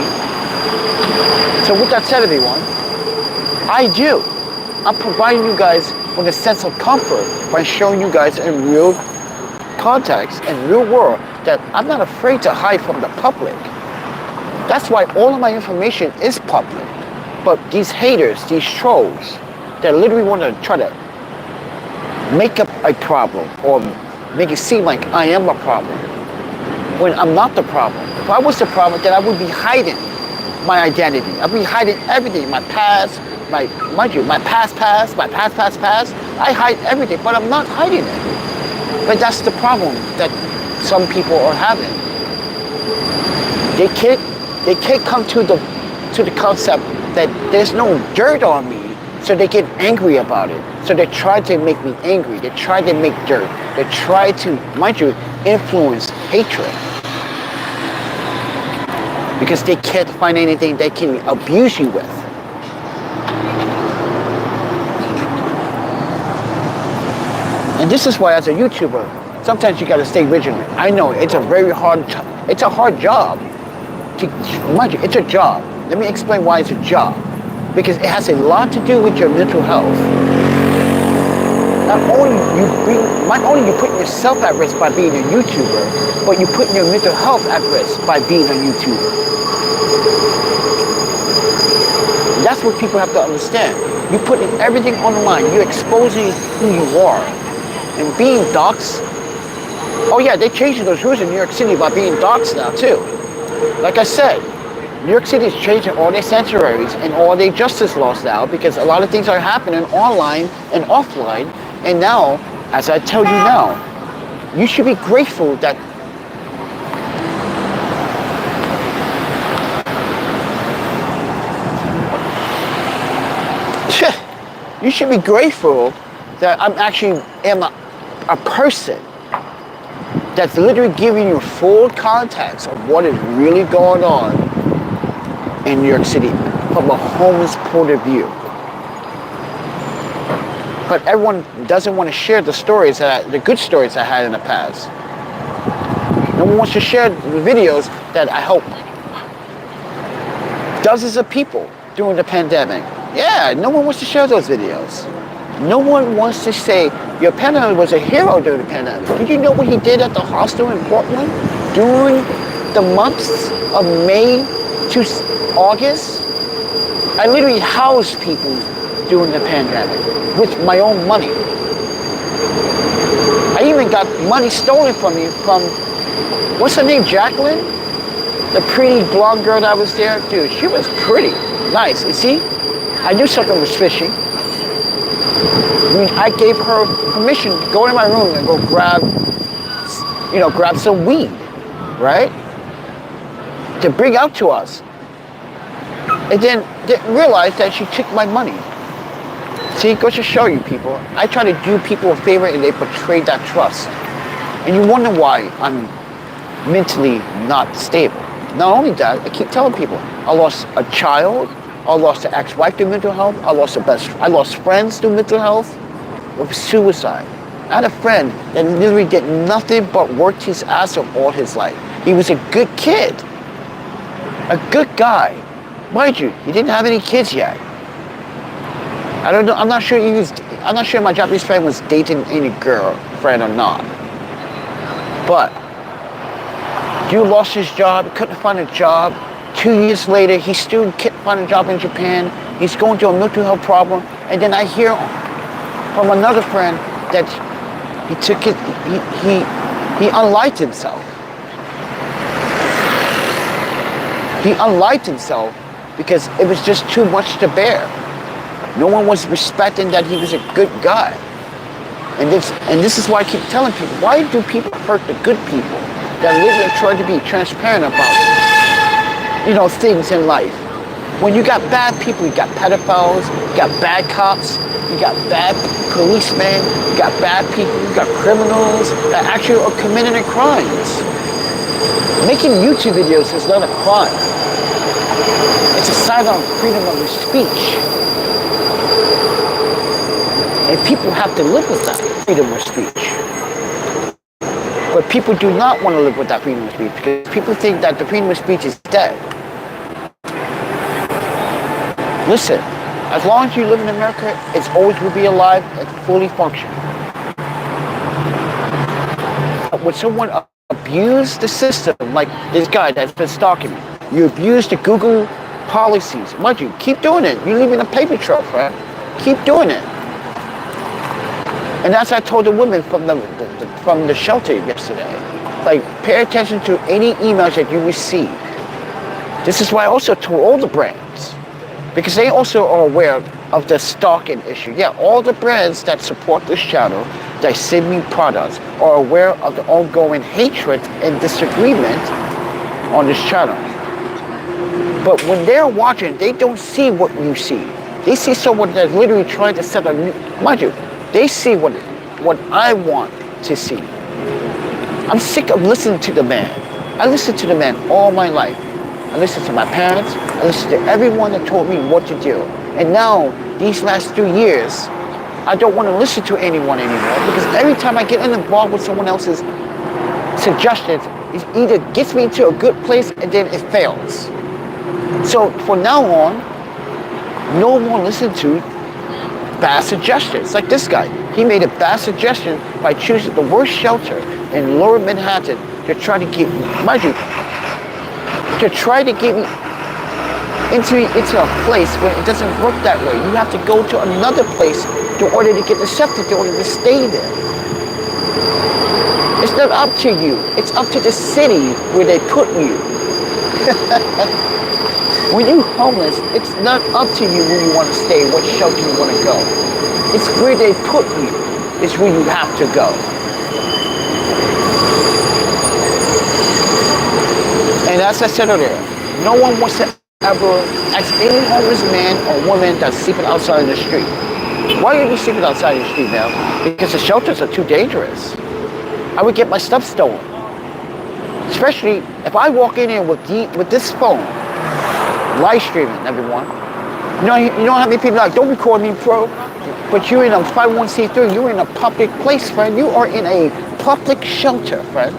So with that said, everyone, I do. I'm providing you guys with a sense of comfort by showing you guys in real context and real world that I'm not afraid to hide from the public. That's why all of my information is public. But these haters, these trolls, that literally want to try to make up a problem or make it seem like I am a problem when I'm not the problem. If I was the problem, then I would be hiding my identity. I'd be hiding everything, my past, my past. I hide everything, but I'm not hiding it. But that's the problem that some people are having. They can't come to the concept that there's no dirt on me, so they get angry about it. So they try to make me angry. They try to make dirt. They try to, mind you, influence hatred. Because they can't find anything they can abuse you with. And this is why, as a YouTuber, sometimes you gotta stay vigilant. I know it's a hard job. Mind you, it's a job. Let me explain why it's a job. Because it has a lot to do with your mental health. Not only you put yourself at risk by being a YouTuber, but you put your mental health at risk by being a YouTuber. That's what people have to understand. You're putting everything on the line. You're exposing who you are. And being doxxed, oh yeah, they're changing those rules in New York City about being doxxed now too. Like I said, New York City is changing all their sanctuaries and all their justice laws now because a lot of things are happening online and offline. And now, as I tell you now, you should be grateful that you should be grateful that I'm actually a person that's literally giving you full context of what is really going on in New York City from a homeless point of view. But everyone doesn't want to share the good stories I had in the past. No one wants to share the videos that I helped dozens of people during the pandemic. Yeah, no one wants to share those videos. No one wants to say, your pandemic was a hero during the pandemic. Did you know what he did at the hostel in Portland during the months of May to August? I literally housed people during the pandemic with my own money. I even got money stolen from me from, what's her name, Jacqueline? The pretty blonde girl that was there. Dude, she was pretty nice. You see, I knew something was fishy. I gave her permission to go in my room and go grab some weed, right? To bring out to us. And then didn't realize that she took my money. See, it goes to show you people. I try to do people a favor and they betray that trust. And you wonder why I'm mentally not stable. Not only that, I keep telling people, I lost a child, I lost an ex-wife to mental health, I lost friends to mental health, with suicide. I had a friend that literally did nothing but worked his ass off all his life. He was a good kid, a good guy. Mind you, he didn't have any kids yet. I don't know, I'm not sure my Japanese friend was dating any girlfriend or not. But dude lost his job, couldn't find a job. 2 years later, he still can't find a job in Japan. He's going through a mental health problem. And then I hear from another friend that he unliked himself. He unliked himself because it was just too much to bear. No one was respecting that he was a good guy. And this is why I keep telling people, why do people hurt the good people that live and try to be transparent about, things in life? When you got bad people, you got pedophiles, you got bad cops, you got bad policemen, you got bad people, you got criminals that actually are committing crimes. Making YouTube videos is not a crime. It's a sign of freedom of speech. And people have to live with that freedom of speech. But people do not want to live with that freedom of speech because people think that the freedom of speech is dead. Listen, as long as you live in America, it's always will be alive and fully functional. When someone abused the system, like this guy that's been stalking me, You abuse the Google policies. Mind you, keep doing it. You're leaving a paper trail, friend. Keep doing it. And as I told the women from the shelter yesterday, like, pay attention to any emails that you receive. This is why I also told all the brands, because they also are aware of the stalking issue. Yeah, all the brands that support this channel, that send me products, are aware of the ongoing hatred and disagreement on this channel. But when they're watching, they don't see what you see. They see someone that's literally trying to set a new, mind you, they see what I want to see. I'm sick of listening to the man. I listened to the man all my life. I listened to my parents. I listened to everyone that told me what to do. And now, these last 3 years, I don't want to listen to anyone anymore, because every time I get involved with someone else's suggestions, it either gets me to a good place and then it fails. So from now on, no more listen to bad suggestions. Like this guy, he made a bad suggestion by choosing the worst shelter in Lower Manhattan to try to get, mind you, to try to get me into a place where it doesn't work that way. You have to go to another place in order to get accepted, in order to stay there. It's not up to you. It's up to the city where they put you. When you're homeless, it's not up to you where you want to stay, what shelter you want to go. It's where they put you. It's where you have to go. And as I said earlier, no one wants to ever ask any homeless man or woman that's sleeping outside in the street, why are you sleeping outside in the street now? Because the shelters are too dangerous. I would get my stuff stolen. Especially if I walk in here with this phone, live streaming, everyone. You know how many people are like, don't record me, bro. But you're in a 501c3, you're in a public place, friend. You are in a public shelter, friend.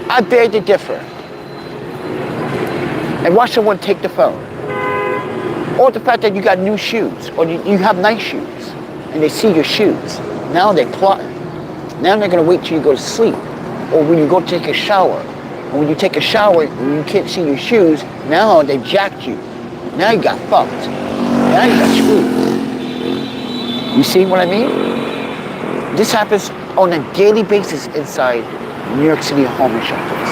I beg to differ. And watch someone take the phone. Or the fact that you got new shoes, or you have nice shoes, and they see your shoes. Now they're plotting. Now they're gonna wait till you go to sleep, or when you go take a shower. And when you take a shower and you can't see your shoes, now they jacked you. Now you got fucked. Now you got screwed. You see what I mean? This happens on a daily basis inside New York City homeless shelters.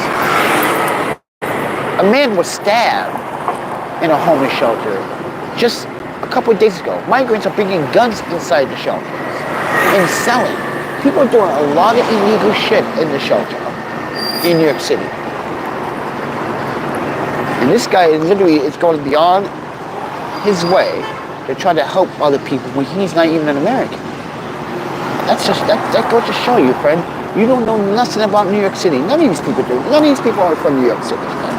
A man was stabbed in a homeless shelter just a couple of days ago. Migrants are bringing guns inside the shelters and selling. People are doing a lot of illegal shit in the shelter in New York City. And this guy literally is going beyond his way to try to help other people when he's not even an American. That goes to show you, friend, you don't know nothing about New York City. None of these people do. None of these people are from New York City, friend.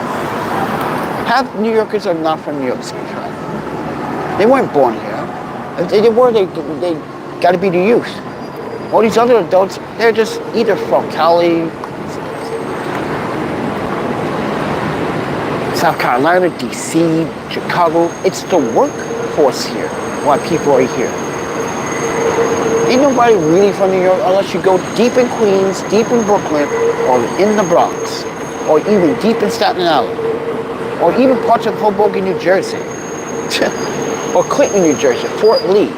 Half New Yorkers are not from New York City, friend. They weren't born here. If they were, they got to be the youth. All these other adults, they're just either from Cali, South Carolina, DC, Chicago. It's the workforce here why people are here. Ain't nobody really from New York unless you go deep in Queens, deep in Brooklyn, or in the Bronx, or even deep in Staten Island, or even parts of Hoboken, New Jersey, or Clinton, New Jersey, Fort Lee.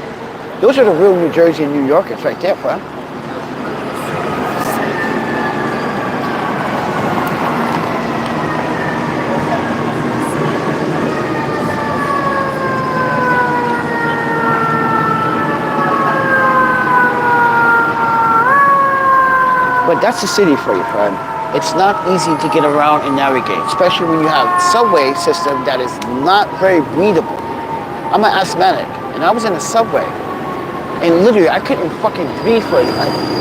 Those are the real New Jersey and New Yorkers right there, friend. But that's the city for you, friend. It's not easy to get around and navigate, especially when you have a subway system that is not very breathable. I'm an asthmatic, and I was in a subway, and literally I couldn't fucking breathe for it.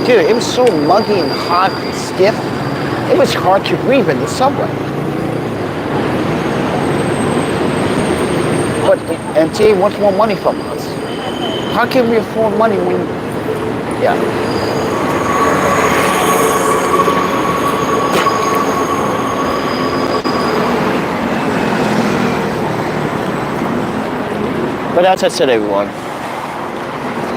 Dude, it was so muggy and hot and stiff. It was hard to breathe in the subway. But MTA wants more money from us. How can we afford money when, yeah. But as I said, everyone,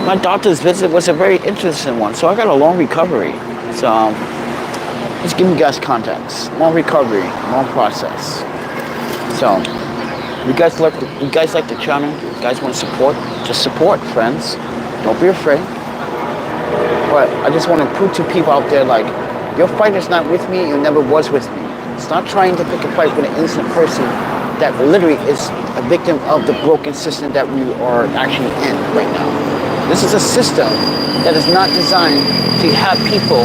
my doctor's visit was a very interesting one. So I got a long recovery. So Just give you guys context. More recovery, more process. So, you guys like the channel? You guys want to support? Just support, friends. Don't be afraid. But I just want to prove to people out there, like, your fight is not with me, it never was with me. Stop trying to pick a fight with an innocent person that literally is a victim of the broken system that we are actually in right now. This is a system that is not designed to have people.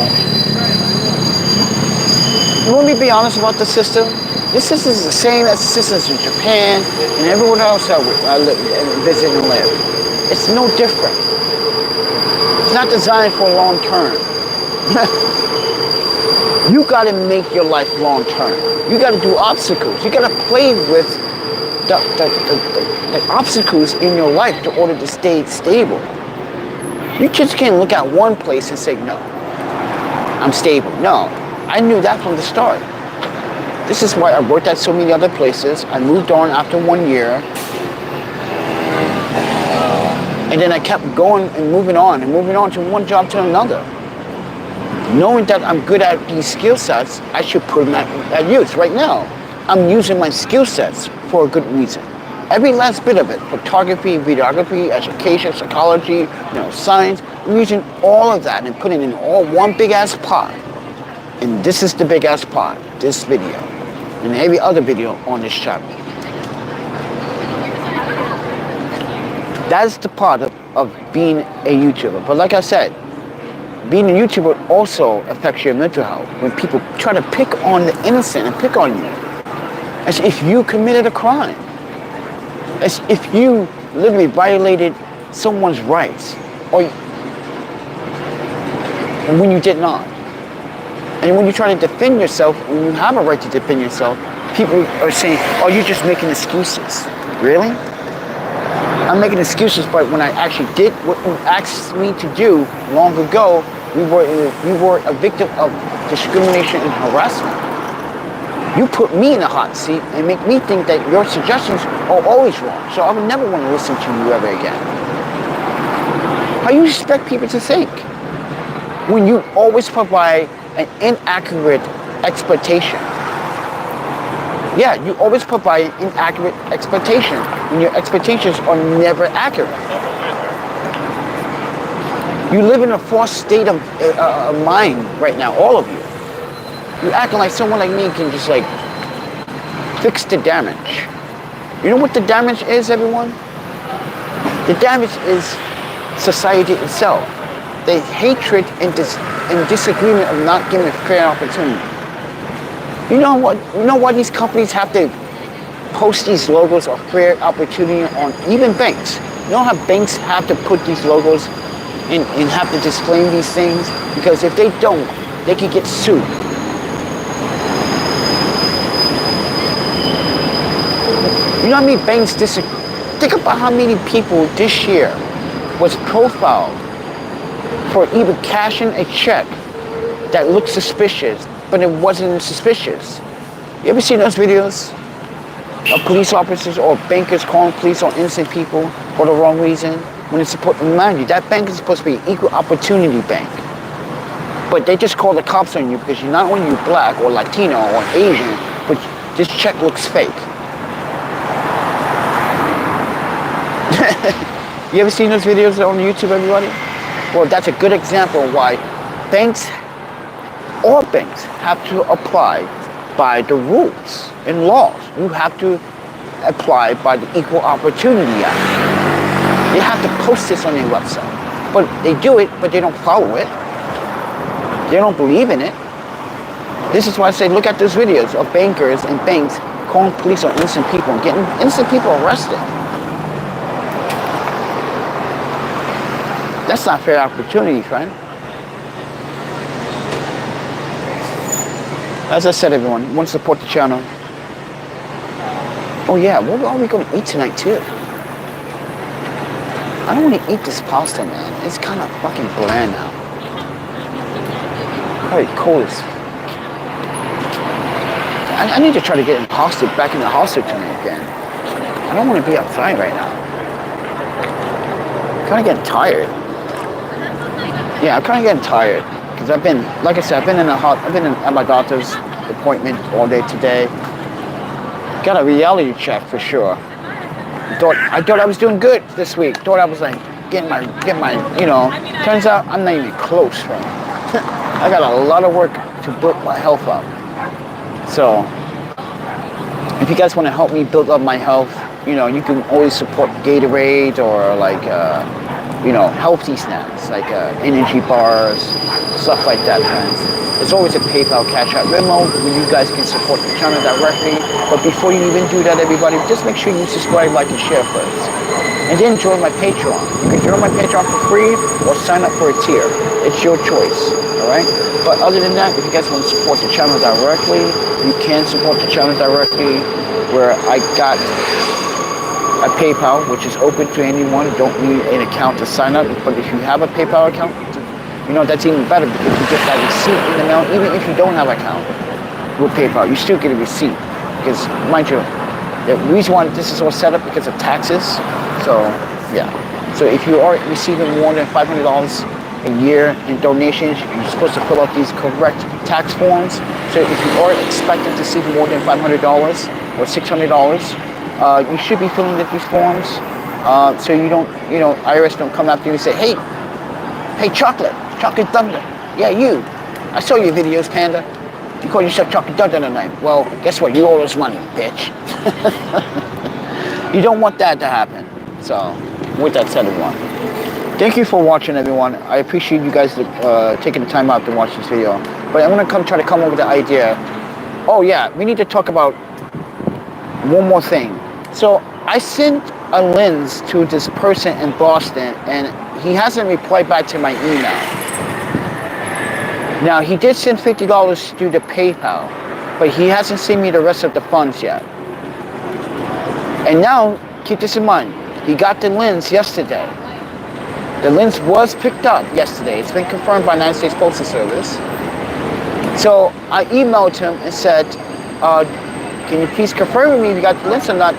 Let me be honest about the system. This system is the same as the systems in Japan and everywhere else I visit and live. It's no different. It's not designed for long term. You gotta make your life long term. You gotta do obstacles. You gotta play with the obstacles in your life in order to stay stable. You just can't look at one place and say, no, I'm stable. No, I knew that from the start. This is why I worked at so many other places. I moved on after 1 year. And then I kept going and moving on to one job to another. Knowing that I'm good at these skill sets, I should put them at use. Right now, I'm using my skill sets for a good reason. Every last bit of it, photography, videography, education, psychology, science, I'm using all of that and putting it in all one big ass pot. And this is the big ass pot, this video, and every other video on this channel. That's the part of being a YouTuber. But like I said, being a YouTuber also affects your mental health. When people try to pick on the innocent and pick on you, as if you committed a crime, as if you literally violated someone's rights, or when you did not. And when you try to defend yourself, when you have a right to defend yourself, people are saying, oh, you're just making excuses. Really? I'm making excuses, but when I actually did what you asked me to do long ago, we were a victim of discrimination and harassment. You put me in a hot seat and make me think that your suggestions are always wrong. So I would never want to listen to you ever again. How you expect people to think when you always provide an inaccurate expectation? Yeah, you always provide an inaccurate expectation when your expectations are never accurate. You live in a false state of mind right now, all of you. You're acting like someone like me can just like fix the damage. You know what the damage is, everyone? The damage is society itself. The hatred and disagreement of not giving a fair opportunity. You know what? You know why these companies have to post these logos of fair opportunity on even banks? You know how banks have to put these logos and have to display these things? Because if they don't, they can get sued. You know how many banks disagree? Think about how many people this year was profiled for either cashing a check that looked suspicious, but it wasn't suspicious. You ever seen those videos of police officers or bankers calling police on innocent people for the wrong reason? When it's supposed to remind you, that bank is supposed to be an equal opportunity bank. But they just call the cops on you because you're not only black or Latino or Asian, but this check looks fake. You ever seen those videos on YouTube, everybody? Well, that's a good example of why all banks have to apply by the rules and laws. You have to apply by the Equal Opportunity Act. They have to post this on their website. But they do it, but they don't follow it. They don't believe in it. This is why I say look at those videos of bankers and banks calling police on innocent people and getting innocent people arrested. That's not fair opportunity, friend. As I said, everyone, you want to support the channel. Oh yeah, what are we going to eat tonight too? I don't want to eat this pasta, man. It's kind of fucking bland now. Probably cold as... I need to try to get imposter back in the hostel tonight again. I don't want to be outside right now. I'm kind of getting tired. Yeah, I'm kind of getting tired. Because I've been, like I said, I've been at my doctor's appointment all day today. Got a reality check for sure. I thought I was doing good this week. Thought I was like getting my, you know. Turns out I'm not even close, right? I got a lot of work to build my health up. So, if you guys want to help me build up my health, you know, you can always support Gatorade or like, you know, healthy snacks like energy bars, stuff like that, friends. There's always a PayPal, Cash App, Venmo where you guys can support the channel directly. But before you even do that, everybody, just make sure you subscribe, like, and share first. And then join my Patreon. You can join my Patreon for free or sign up for a tier. It's your choice, all right? But other than that, if you guys want to support the channel directly, you can support the channel directly where I got a PayPal, which is open to anyone. You don't need an account to sign up. But if you have a PayPal account, you know, that's even better because you get that receipt in the mail. Even if you don't have an account with PayPal, you still get a receipt. Because, mind you, the reason why this is all set up because of taxes. So, yeah. So if you are receiving more than $500 a year in donations, you're supposed to fill out these correct tax forms. So if you are expected to receive more than $500 or $600, you should be filling out these forms. So you don't, you know, IRS don't come after you and say, hey, Chocolate Thunder. Yeah, you. I saw your videos, Panda. You call yourself Chocolate Thunder tonight. Well, guess what? You owe us money, bitch. You don't want that to happen. So, with that said, everyone, thank you for watching, everyone. I appreciate you guys taking the time out to watch this video. But I'm going to try to come up with the idea. Oh, yeah, we need to talk about one more thing. So, I sent a lens to this person in Boston, and he hasn't replied back to my email. Now, he did send $50 through the PayPal, but he hasn't sent me the rest of the funds yet. And now, keep this in mind, he got the lens yesterday. The lens was picked up yesterday. It's been confirmed by United States Postal Service. So I emailed him and said, can you please confirm with me if you got the lens or not?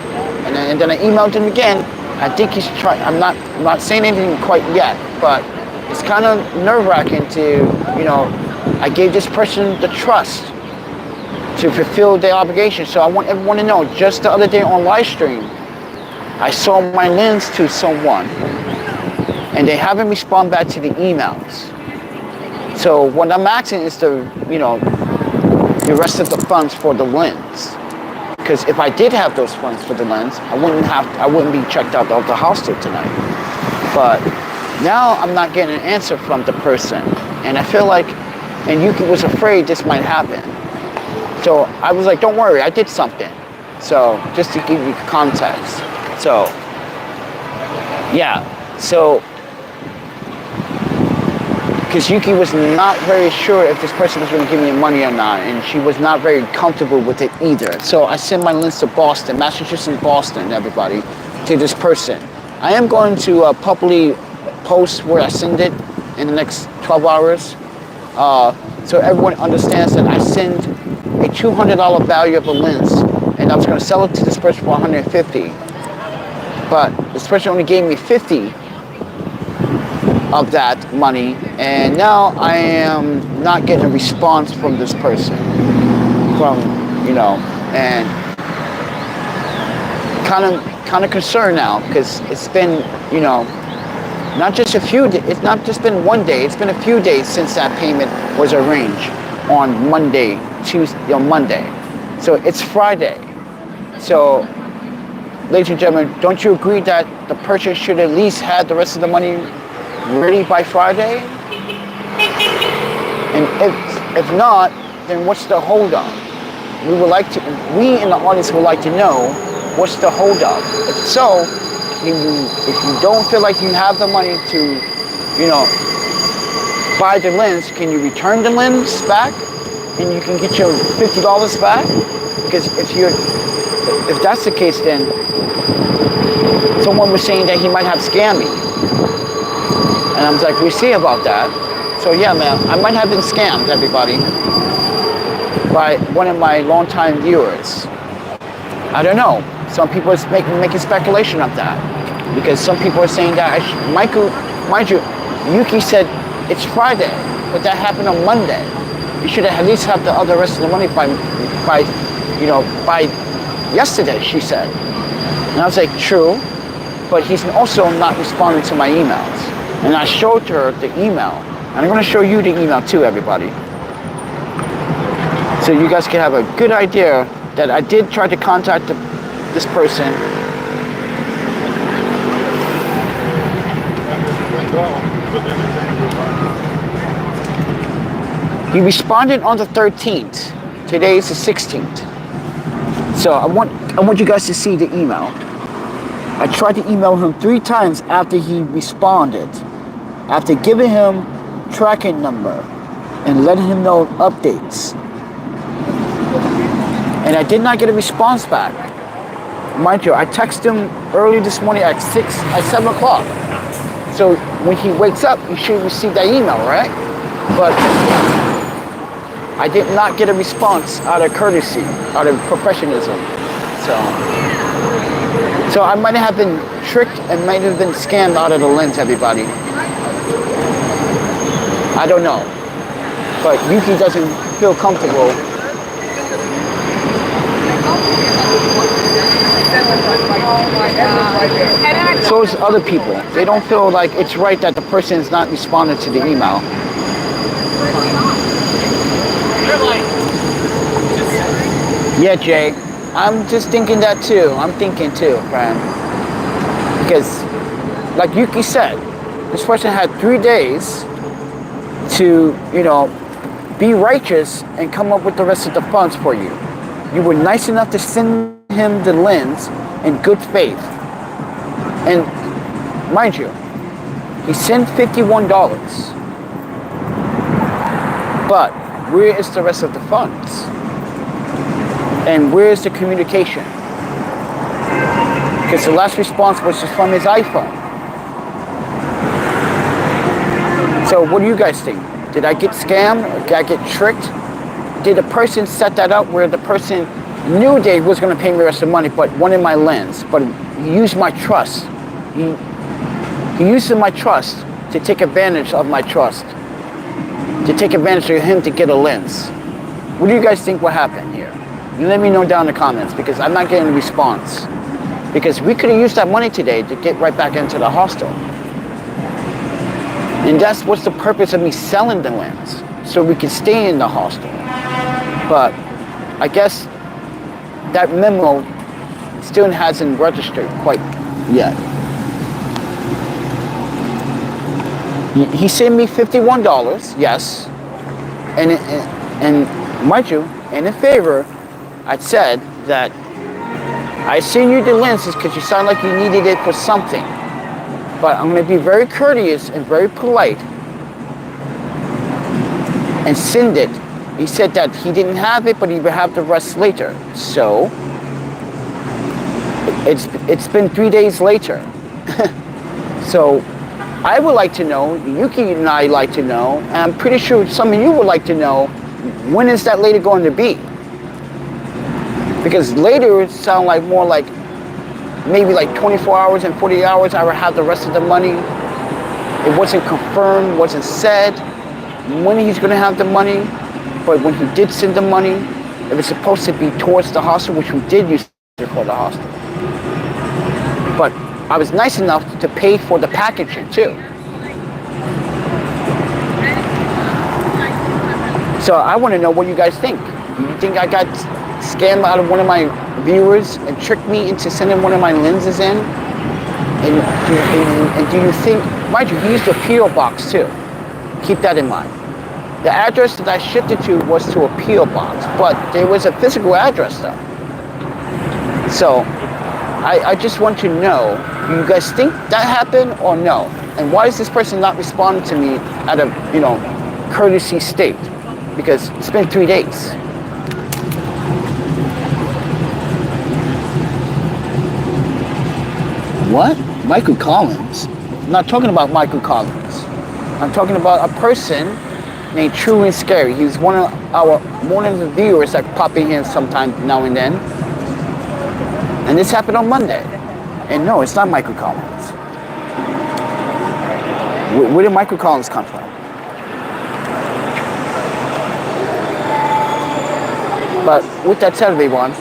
And then I emailed him again. I think he's trying. I'm not saying anything quite yet, but it's kind of nerve-wracking to, you know, I gave this person the trust to fulfill their obligation. So I want everyone to know, just the other day on live stream, I sold my lens to someone and they haven't responded back to the emails. So what I'm asking is the rest of the funds for the lens. Because if I did have those funds for the lens, I wouldn't be checked out of the hostel tonight. But now I'm not getting an answer from the person. And I feel like, and Yuki was afraid this might happen. So I was like, don't worry, I did something. So just to give you context. So, yeah. So, because Yuki was not very sure if this person was going to give me money or not, and she was not very comfortable with it either. So I sent my lens to Boston, Massachusetts, Boston, everybody, to this person. I am going to publicly post where I send it in the next 12 hours, so everyone understands that I send a $200 value of a lens, and I was going to sell it to this person for $150, but this person only gave me $50 of that money, and now I am not getting a response from this person, and kind of concerned now, because it's been, not just a few days, it's not just been one day, it's been a few days since that payment was arranged on Monday. So it's Friday. So, ladies and gentlemen, don't you agree that the person should at least have the rest of the money ready by Friday? And if not, then what's the holdup? We in the audience would like to know what's the holdup. If so, if you don't feel like you have the money to, buy the lens, can you return the lens back and you can get your $50 back? Because if that's the case, then someone was saying that he might have scammed me. And I was like, we see about that. So yeah, man, I might have been scammed, everybody, by one of my longtime viewers. I don't know. Some people are making speculation of that. Because some people are saying that, mind you, Yuki said it's Friday. but that happened on Monday. You should at least have the other rest of the money by yesterday, she said. And I was like, true, but he's also not responding to my emails. And I showed her the email. And I'm going to show you the email too, everybody. So you guys can have a good idea that I did try to contact this person. He responded on the 13th. Today is the 16th. So I want you guys to see the email. I tried to email him 3 times after he responded. After giving him tracking number and letting him know updates. And I did not get a response back. Mind you, I texted him early this morning at 7 o'clock. So when he wakes up, he should receive that email, right? But I did not get a response out of courtesy, out of professionalism. So I might have been tricked and might have been scammed out of the lens, everybody. I don't know. But Yuki doesn't feel comfortable. So is other people. They don't feel like it's right that the person is not responding to the email. Yeah, Jay. I'm just thinking that too. I'm thinking too, friend. Because, like Yuki said, this person had 3 days to, be righteous and come up with the rest of the funds for you. You were nice enough to send him the lens in good faith. And mind you, he sent $51. But where is the rest of the funds? And where is the communication? Because the last response was just from his iPhone. So what do you guys think? Did I get scammed? Did I get tricked? Did the person set that up where the person knew they was going to pay me the rest of the money, but wanted my lens, but he used my trust. He used my trust to take advantage of my trust, to take advantage of him to get a lens. What do you guys think will happen here? You let me know down in the comments, because I'm not getting a response. Because we could have used that money today to get right back into the hostel. And that's what's the purpose of me selling the lens, so we can stay in the hostel. But I guess that memo still hasn't registered quite yet. He sent me $51, yes. And mind you, and in favor, I said that I sent you the lenses because you sound like you needed it for something. But I'm going to be very courteous and very polite and send it. He said that he didn't have it, but he would have the rest later. So it's been 3 days later. So I would like to know, Yuki and I like to know, and I'm pretty sure some of you would like to know, when is that later going to be? Because later it sounds like more like maybe like 24 hours and 40 hours I would have the rest of the money. It wasn't confirmed, wasn't said when he's going to have the money. But when he did send the money, it was supposed to be towards the hostel, which we did use for the hostel. But I was nice enough to pay for the packaging too. So I want to know what you guys think. You think I got scammed out of one of my viewers and tricked me into sending one of my lenses in? And do you think, mind you, he used a P.O. box too. Keep that in mind. The address that I shipped it to was to a P.O. box, but there was a physical address though. So I just want to know, do you guys think that happened or no? And why is this person not responding to me at a, courtesy state? Because it's been 3 days. What? Michael Collins? I'm not talking about Michael Collins. I'm talking about a person named True and Scary. He's one of the viewers that pop in here sometime now and then. And this happened on Monday. And no, it's not Michael Collins. Where did Michael Collins come from? But with that said, everyone,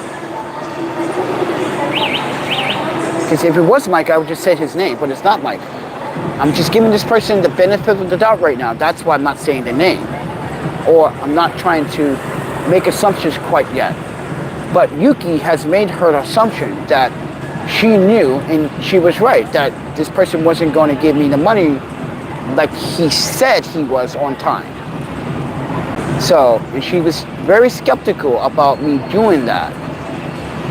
because if it was Mike, I would just say his name, but it's not Mike. I'm just giving this person the benefit of the doubt right now. That's why I'm not saying the name. Or I'm not trying to make assumptions quite yet. But Yuki has made her assumption that she knew, and she was right, that this person wasn't going to give me the money like he said he was on time. So, and she was very skeptical about me doing that,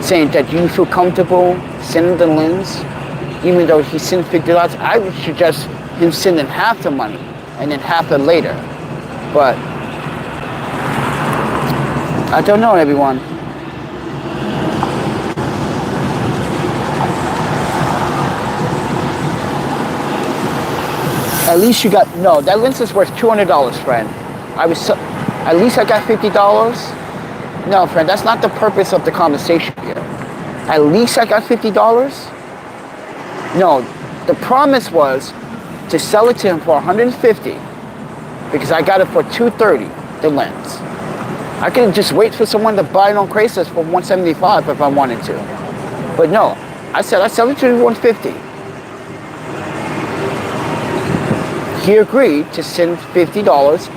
saying that, do you feel comfortable sending the lens? Even though he sent $50, I would suggest him sending half the money and then half it later. But I don't know, everyone. At least you got, no, that lens is worth $200, friend. At least I got $50. No, friend, that's not the purpose of the conversation here. At least I got $50? No, the promise was to sell it to him for $150 because I got it for $230, the lens. I could just wait for someone to buy it on Craigslist for $175 if I wanted to. But no, I said I sell it to him for $150. He agreed to send $50,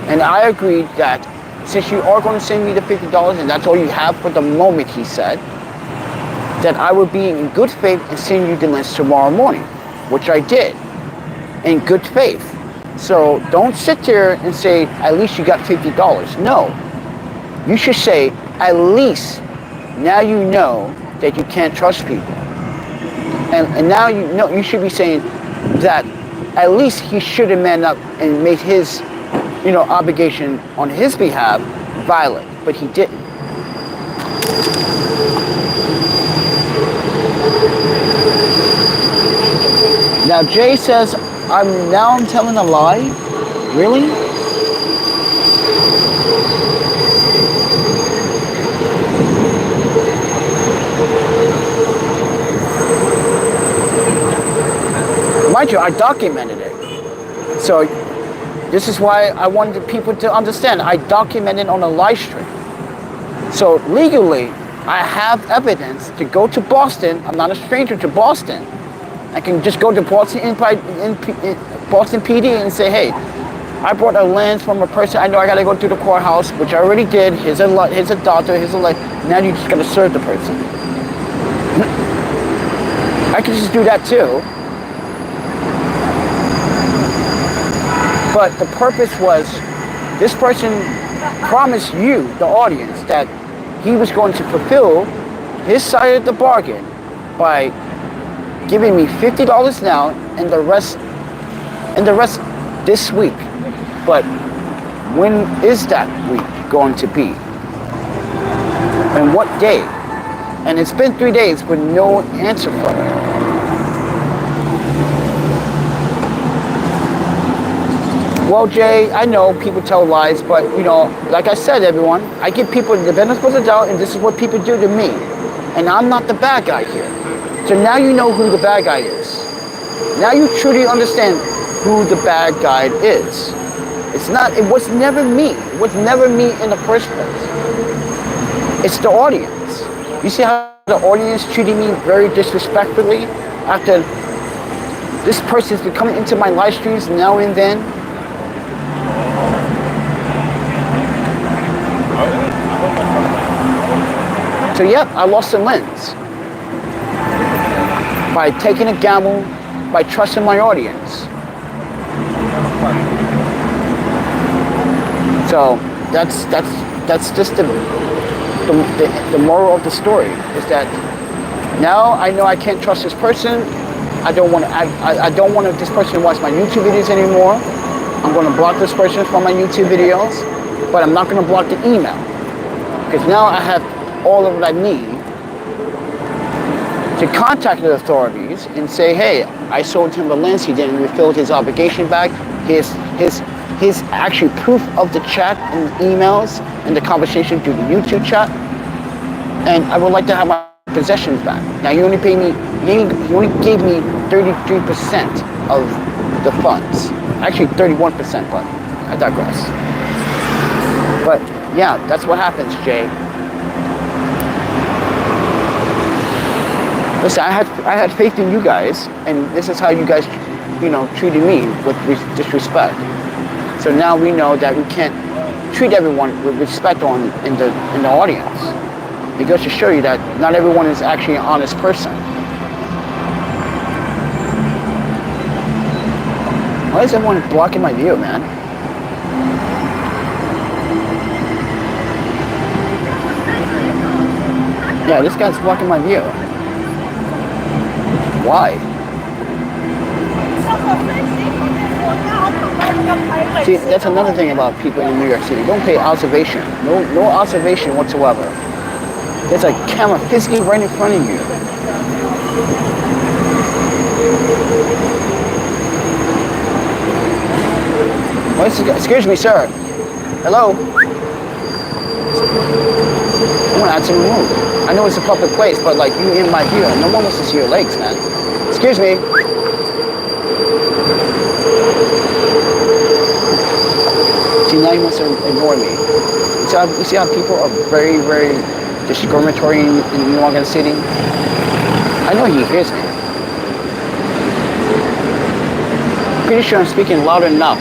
and I agreed that since you are going to send me the $50 and that's all you have for the moment, he said, that I would be in good faith and send you the lens tomorrow morning, which I did, in good faith. So don't sit there and say, at least you got $50. No, you should say, at least now you know that you can't trust people. And now you know, you should be saying that at least he should have manned up and made his, obligation on his behalf violent, but he didn't. Now Jay says, I'm telling a lie? Really? Mind you, I documented it. So this is why I wanted people to understand. I documented on a live stream. So legally, I have evidence to go to Boston. I'm not a stranger to Boston. I can just go to Boston PD and say, hey, I brought a lens from a person. I know I got to go to the courthouse, which I already did. Here's a doctor. Here's a lens. Now you just got to serve the person. I can just do that too. But the purpose was, this person promised you, the audience, that he was going to fulfill his side of the bargain by giving me $50 now and the rest this week. But when is that week going to be? And what day? And it's been 3 days with no answer from him. Well, Jay, I know people tell lies, but like I said, everyone, I give people the benefit of the doubt, and this is what people do to me. And I'm not the bad guy here. So now you know who the bad guy is. Now you truly understand who the bad guy is. It was never me. It was never me in the first place. It's the audience. You see how the audience treated me very disrespectfully after this person's been coming into my live streams now and then? So yeah, I lost the lens by taking a gamble, by trusting my audience. So that's just the moral of the story, is that now I know I can't trust this person. I don't want this person to watch my YouTube videos anymore. I'm going to block this person from my YouTube videos, but I'm not going to block the email, because now I have all of what I need to contact the authorities and say, hey, I sold him the lens, he didn't fulfill his obligation back. His actually proof of the chat and emails and the conversation through the YouTube chat, and I would like to have my possessions back. Now you only gave me 33% of the funds. Actually 31%, but I digress. But yeah, that's what happens, Jay. Listen, I had faith in you guys, and this is how you guys, treated me with disrespect. So now we know that we can't treat everyone with respect in the audience. It goes to show you that not everyone is actually an honest person. Why is everyone blocking my view, man? Yeah, this guy's blocking my view. Why? See, that's another thing about people in New York City. Don't pay observation. No observation whatsoever. There's a camera physically right in front of you. Excuse me, sir. Hello? I'm gonna ask him to move. I know it's a public place, but like you in my view, no one wants to see your legs, man. Excuse me. See, now he wants to ignore me. You see how people are very, very discriminatory in New York City? I know he hears me. Pretty sure I'm speaking loud enough.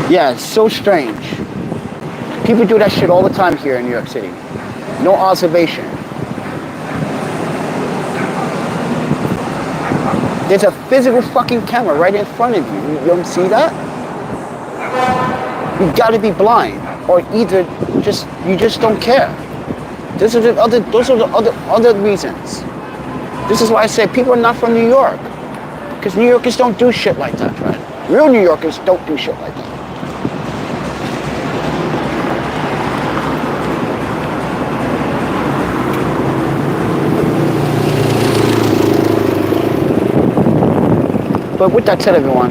Yeah, it's so strange. People do that shit all the time here in New York City. No observation. There's a physical fucking camera right in front of you. You don't see that? You gotta be blind, or either you just don't care. Those are the other reasons. This is why I say people are not from New York. Because New Yorkers don't do shit like that, right? Real New Yorkers don't do shit like that. But with that said, everyone,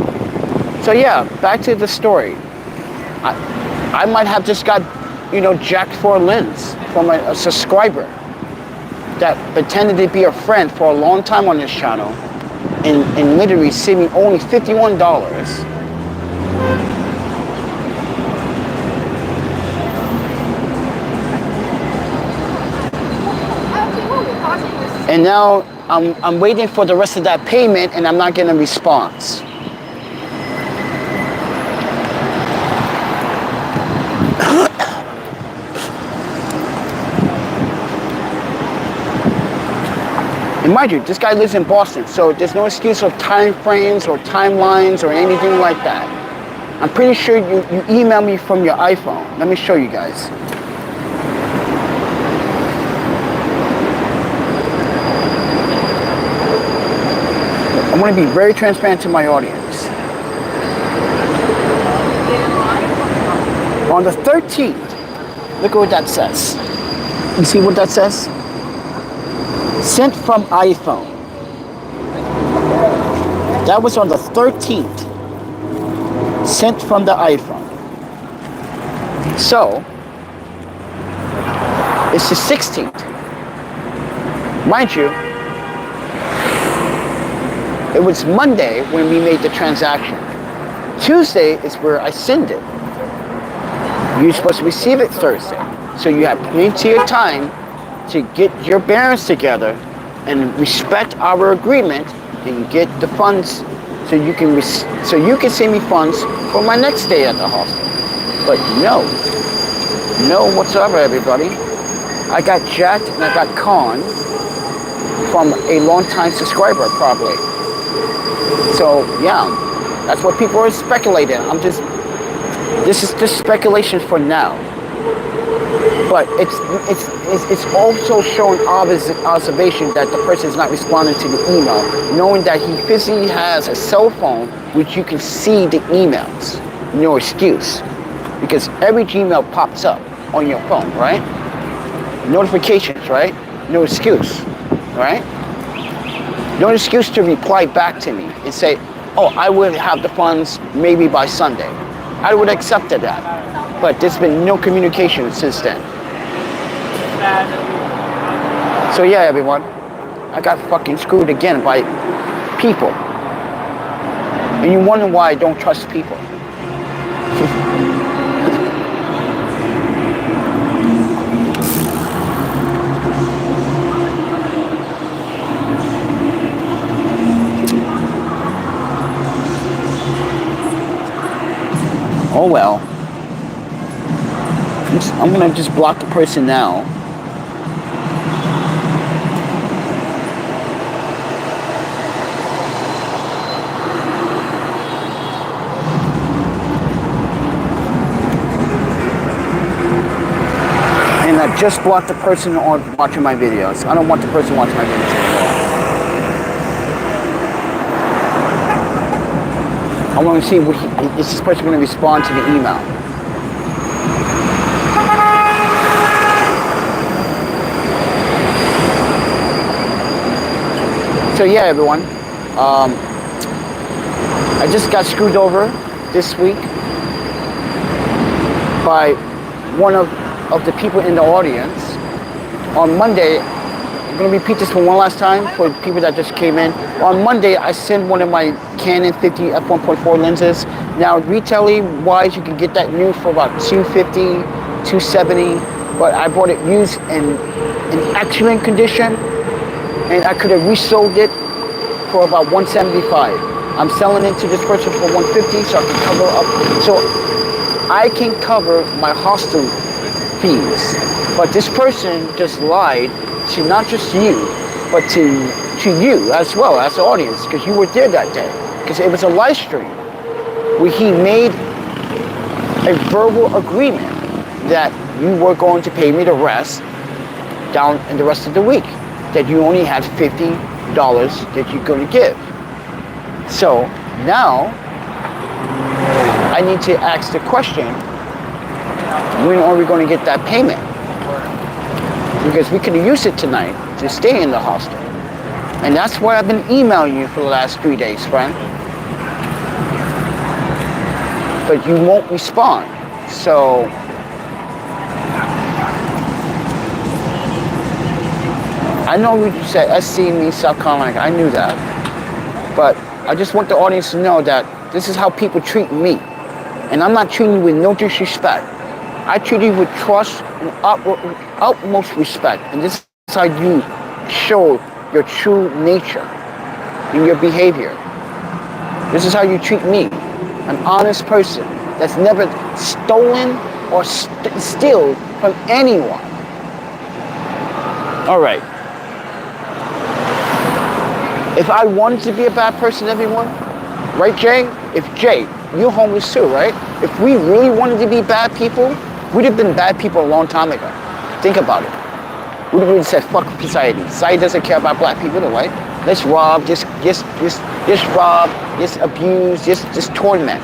so yeah, back to the story. I might have just got, jacked for a lens from a subscriber that pretended to be a friend for a long time on this channel and literally saving only $51. And now I'm waiting for the rest of that payment and I'm not getting a response. And mind you, this guy lives in Boston, so there's no excuse of time frames or timelines or anything like that. I'm pretty sure you email me from your iPhone. Let me show you guys. I want to be very transparent to my audience. On the 13th, look at what that says. You see what that says? Sent from iPhone. That was on the 13th. Sent from the iPhone. So, it's the 16th. Mind you, it was Monday when we made the transaction. Tuesday is where I send it. You're supposed to receive it Thursday. So you have plenty of time to get your bearings together and respect our agreement and get the funds so you can send me funds for my next stay at the hostel. But no whatsoever, everybody. I got jacked and I got conned from a long-time subscriber, probably. So yeah, that's what people are speculating. This is just speculation for now. But it's also showing observation that the person is not responding to the email, knowing that he physically has a cell phone which you can see the emails. No excuse, because every Gmail pops up on your phone, right? Notifications, right? No excuse, right? No excuse to reply back to me and say, oh, I will have the funds maybe by Sunday. I would have accepted that. But there's been no communication since then. So yeah, everyone, I got fucking screwed again by people. And you wonder why I don't trust people. Oh well. I'm gonna just block the person now. And I just blocked the person on watching my videos. I don't want the person watching my videos anymore. I want to see what is this person going to respond to the email. So yeah, everyone, I just got screwed over this week by one of the people in the audience. On Monday, I'm going to repeat this for one last time for people that just came in. On Monday, I sent one of my Canon 50 f1.4 lenses. Now, retailing wise, you can get that new for about $250, $270, but I bought it used in excellent condition, and I could have resold it for about $175. I'm selling it to this person for $150, so I can cover up. So I can cover my hostel fees. But this person just lied to not just you, but to you as well as the audience, because you were there that day. Because it was a live stream where he made a verbal agreement that you were going to pay me the rest down in the rest of the week. That you only had $50 that you're going to give. So now I need to ask the question, when are we going to get that payment? Because we could have used it tonight to stay in the hostel. And that's why I've been emailing you for the last 3 days, friend. But you won't respond. So I know you said SC means South Carolina. I knew that. But I just want the audience to know that this is how people treat me. And I'm not treating you with no disrespect. I treat you with trust and utmost respect. And this is how you show your true nature in your behavior. This is how you treat me, an honest person that's never stolen or steal from anyone. All right. If I wanted to be a bad person, everyone, right, Jay? If Jay, you're homeless too, right? If we really wanted to be bad people, we'd have been bad people a long time ago. Think about it. We'd have really said, fuck society. Society doesn't care about black people, right? Let's rob, just rob, just abuse, just torment.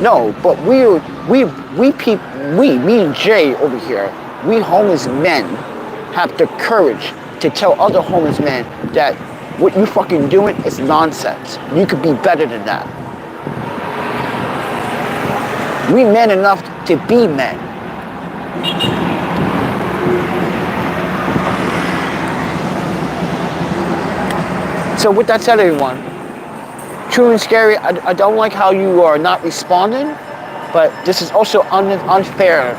No, but me and Jay over here, we homeless men have the courage to tell other homeless men that what you fucking doing is nonsense. You could be better than that. We men enough to be men. So with that said, everyone, true and scary, I don't like how you are not responding, but this is also unfair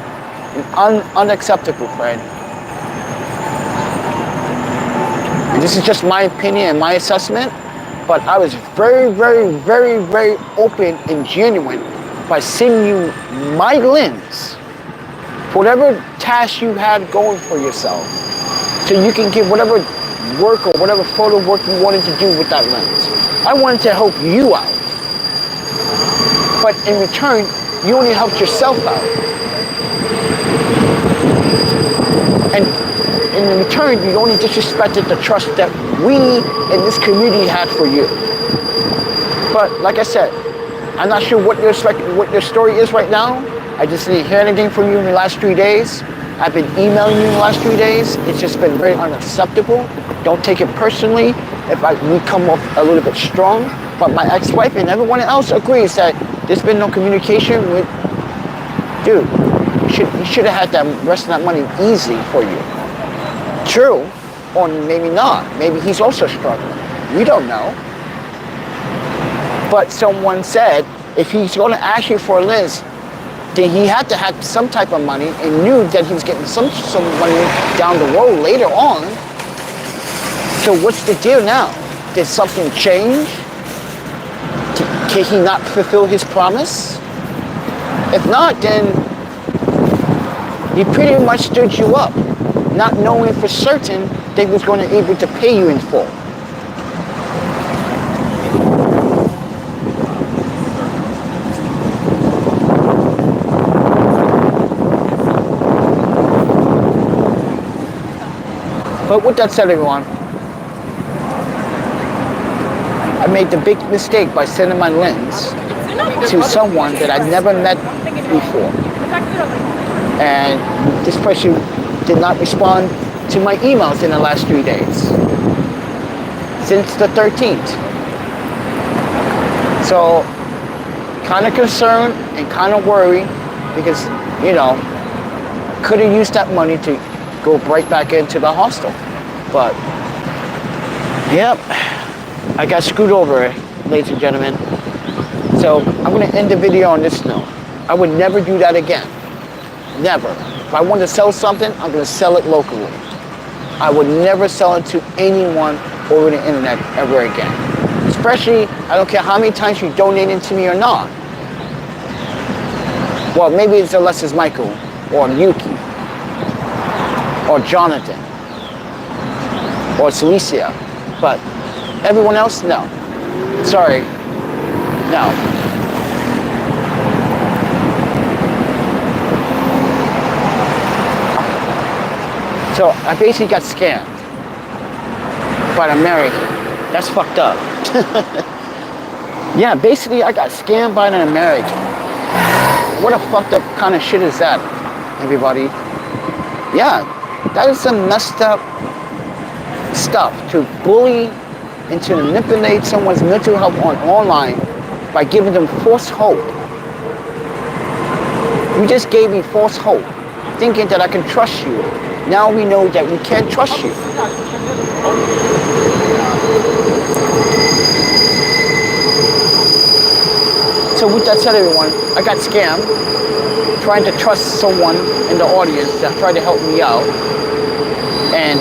and unacceptable, friend. And this is just my opinion and my assessment, but I was very, very, very, very open and genuine by sending you my lens for whatever task you had going for yourself, so you can get whatever work or whatever photo work you wanted to do with that lens. I wanted to help you out, but in return, you only helped yourself out. And in return, you only disrespected the trust that we in this community had for you. But like I said, I'm not sure what your story is right now. I just didn't hear anything from you in the last 3 days. I've been emailing you in the last 3 days. It's just been very unacceptable. Don't take it personally if we come off a little bit strong. But my ex-wife and everyone else agrees that There's been no communication with, dude, you should have had that rest of that money easy for you. True, or maybe not. Maybe he's also struggling. We don't know. But someone said, if he's going to ask you for a list, then he had to have some type of money and knew that he was getting some money down the road later on. So what's the deal now? Did something change? Can he not fulfill his promise? If not, then he pretty much stood you up, not knowing for certain that he was going to be able to pay you in full. But with that said, everyone, I made the big mistake by sending my lens to someone that I never met before. And this person did not respond to my emails in the last 3 days. Since the 13th. So, kind of concerned and kind of worried because, you know, could have used that money to go right back into the hostel. But, yep, I got screwed over, ladies and gentlemen. So I'm going to end the video on this note. I would never do that again. Never. If I want to sell something, I'm going to sell it locally. I would never sell it to anyone over the internet ever again. Especially, I don't care how many times you donated to me or not. Well, maybe it's Alexis Michael or Yuki or Jonathan or Celicia, but everyone else, no. Sorry, no. So I basically got scammed by an American. That's fucked up. Yeah, basically I got scammed by an American. What a fucked up kind of shit is that, everybody? Yeah, that is some messed up stuff to bully and to manipulate someone's mental health online by giving them false hope. You just gave me false hope, thinking that I can trust you. Now we know that we can't trust you. So with that said, everyone, I got scammed trying to trust someone in the audience that tried to help me out. And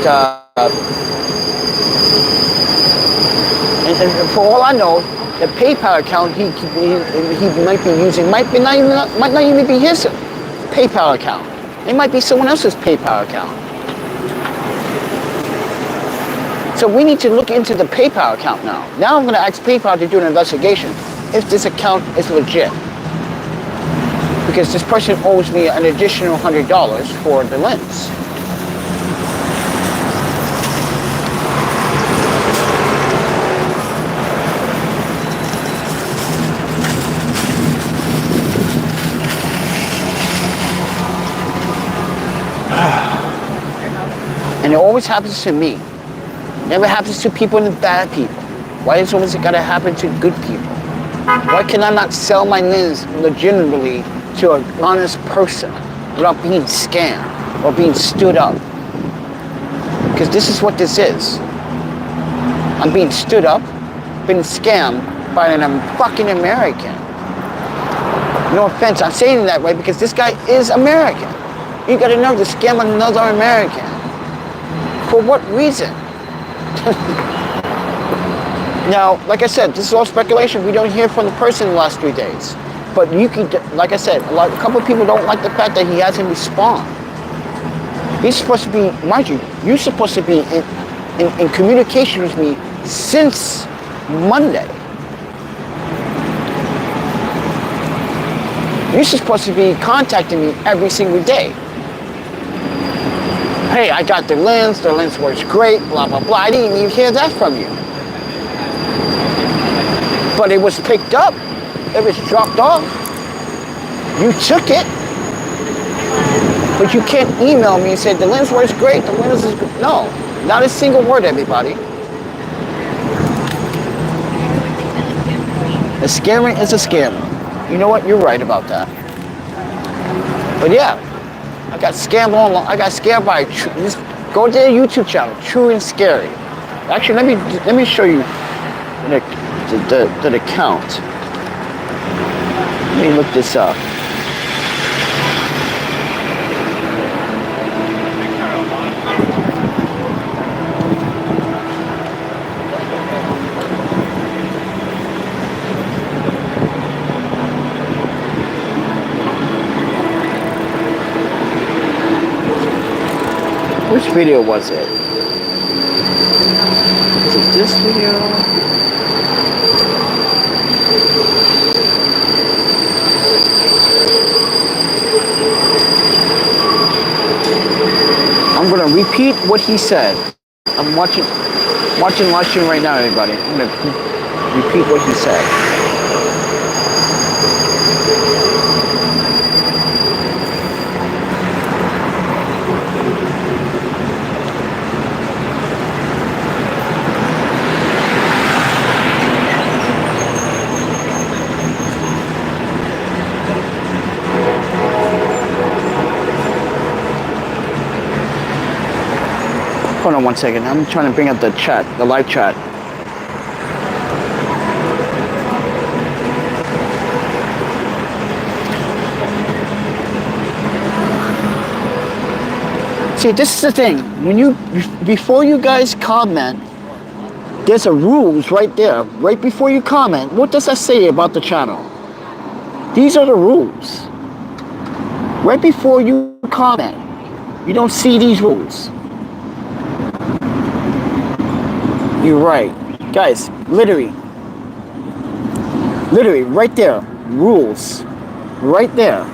for all I know, the PayPal account he might be using might not even be his PayPal account. It might be someone else's PayPal account. So we need to look into the PayPal account now. Now I'm going to ask PayPal to do an investigation if this account is legit. Because this person owes me an additional $100 for the lens. And it always happens to me. Never happens to people and bad people. Why is it always got to happen to good people? Why can I not sell my lens legitimately to an honest person without being scammed or being stood up? Because this is what this is. I'm being stood up, being scammed by an fucking American. No offense, I'm saying it that way because this guy is American. You gotta know to scam another American. For what reason? Now, like I said, this is all speculation. We don't hear from the person in the last 3 days. But you can, like I said, a couple of people don't like the fact that he hasn't responded. He's supposed to be, mind you, you're supposed to be in communication with me since Monday. You're supposed to be contacting me every single day. Hey, I got the lens works great, blah, blah, blah. I didn't even hear that from you. But it was picked up. It was dropped off. You took it. But you can't email me and say, the lens works great, the lens is good. No, not a single word, everybody. A scammer is a scammer. You know what? You're right about that. But yeah, I got scammed online. I got scammed by. Just go to their YouTube channel, True and Scary. Actually, let me show you the account. Let me look this up. Which video was it? Is it this video? I'm gonna repeat what he said. I'm watching right now, everybody. I'm gonna repeat what he said. Hold on one second. I'm trying to bring up the chat, the live chat. See, this is the thing. Before you guys comment, there's a rules right there. Right before you comment, what does that say about the channel? These are the rules. Right before you comment, you don't see these rules. You're right. Guys, literally, right there, rules, right there.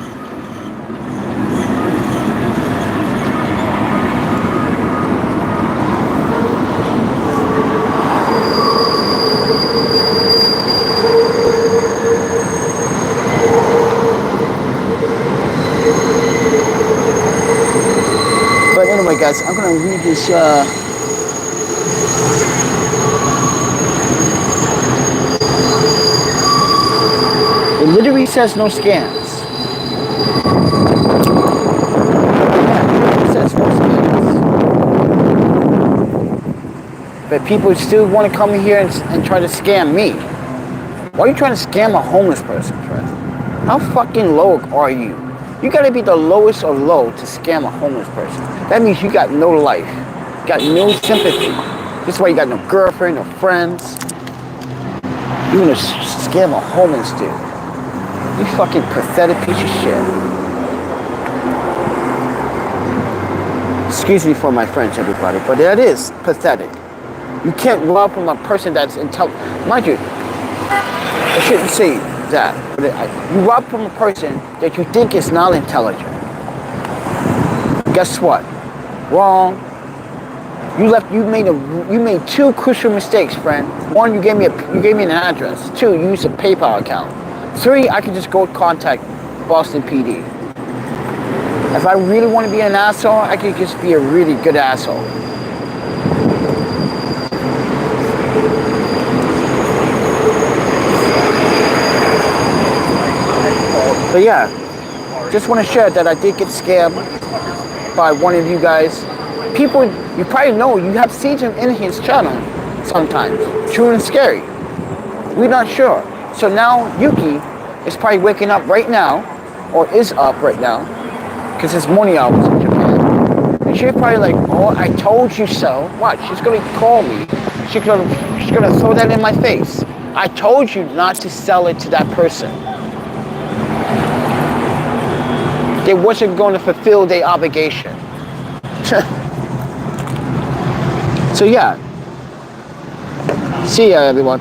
But anyway, guys, I'm gonna read this, it literally says no scams. It says no scams. But people still want to come in here and try to scam me. Why are you trying to scam a homeless person, Fred? How fucking low are you? You gotta be the lowest of low to scam a homeless person. That means you got no life. You got no sympathy. This is why you got no girlfriend, no friends. You wanna scam a homeless dude. You fucking pathetic piece of shit. Excuse me for my French, everybody, but that is pathetic. You can't rob from a person that's intelligent. Mind you, I shouldn't say that. But you rob from a person that you think is not intelligent. Guess what? Wrong. You made two crucial mistakes, friend. One, you gave me an address. Two, you used a PayPal account. Three, I can just go contact Boston PD. If I really want to be an asshole, I could just be a really good asshole. But yeah, just want to share that I did get scammed by one of you guys. People, you probably know, you have seen him in his channel sometimes. True and Scary. We're not sure. So now Yuki is probably waking up right now, or is up right now, because it's morning hours in Japan. And she's probably like, oh, I told you so. What? She's gonna call me. She's gonna throw that in my face. I told you not to sell it to that person. They wasn't going to fulfill their obligation. So yeah. See ya, everyone.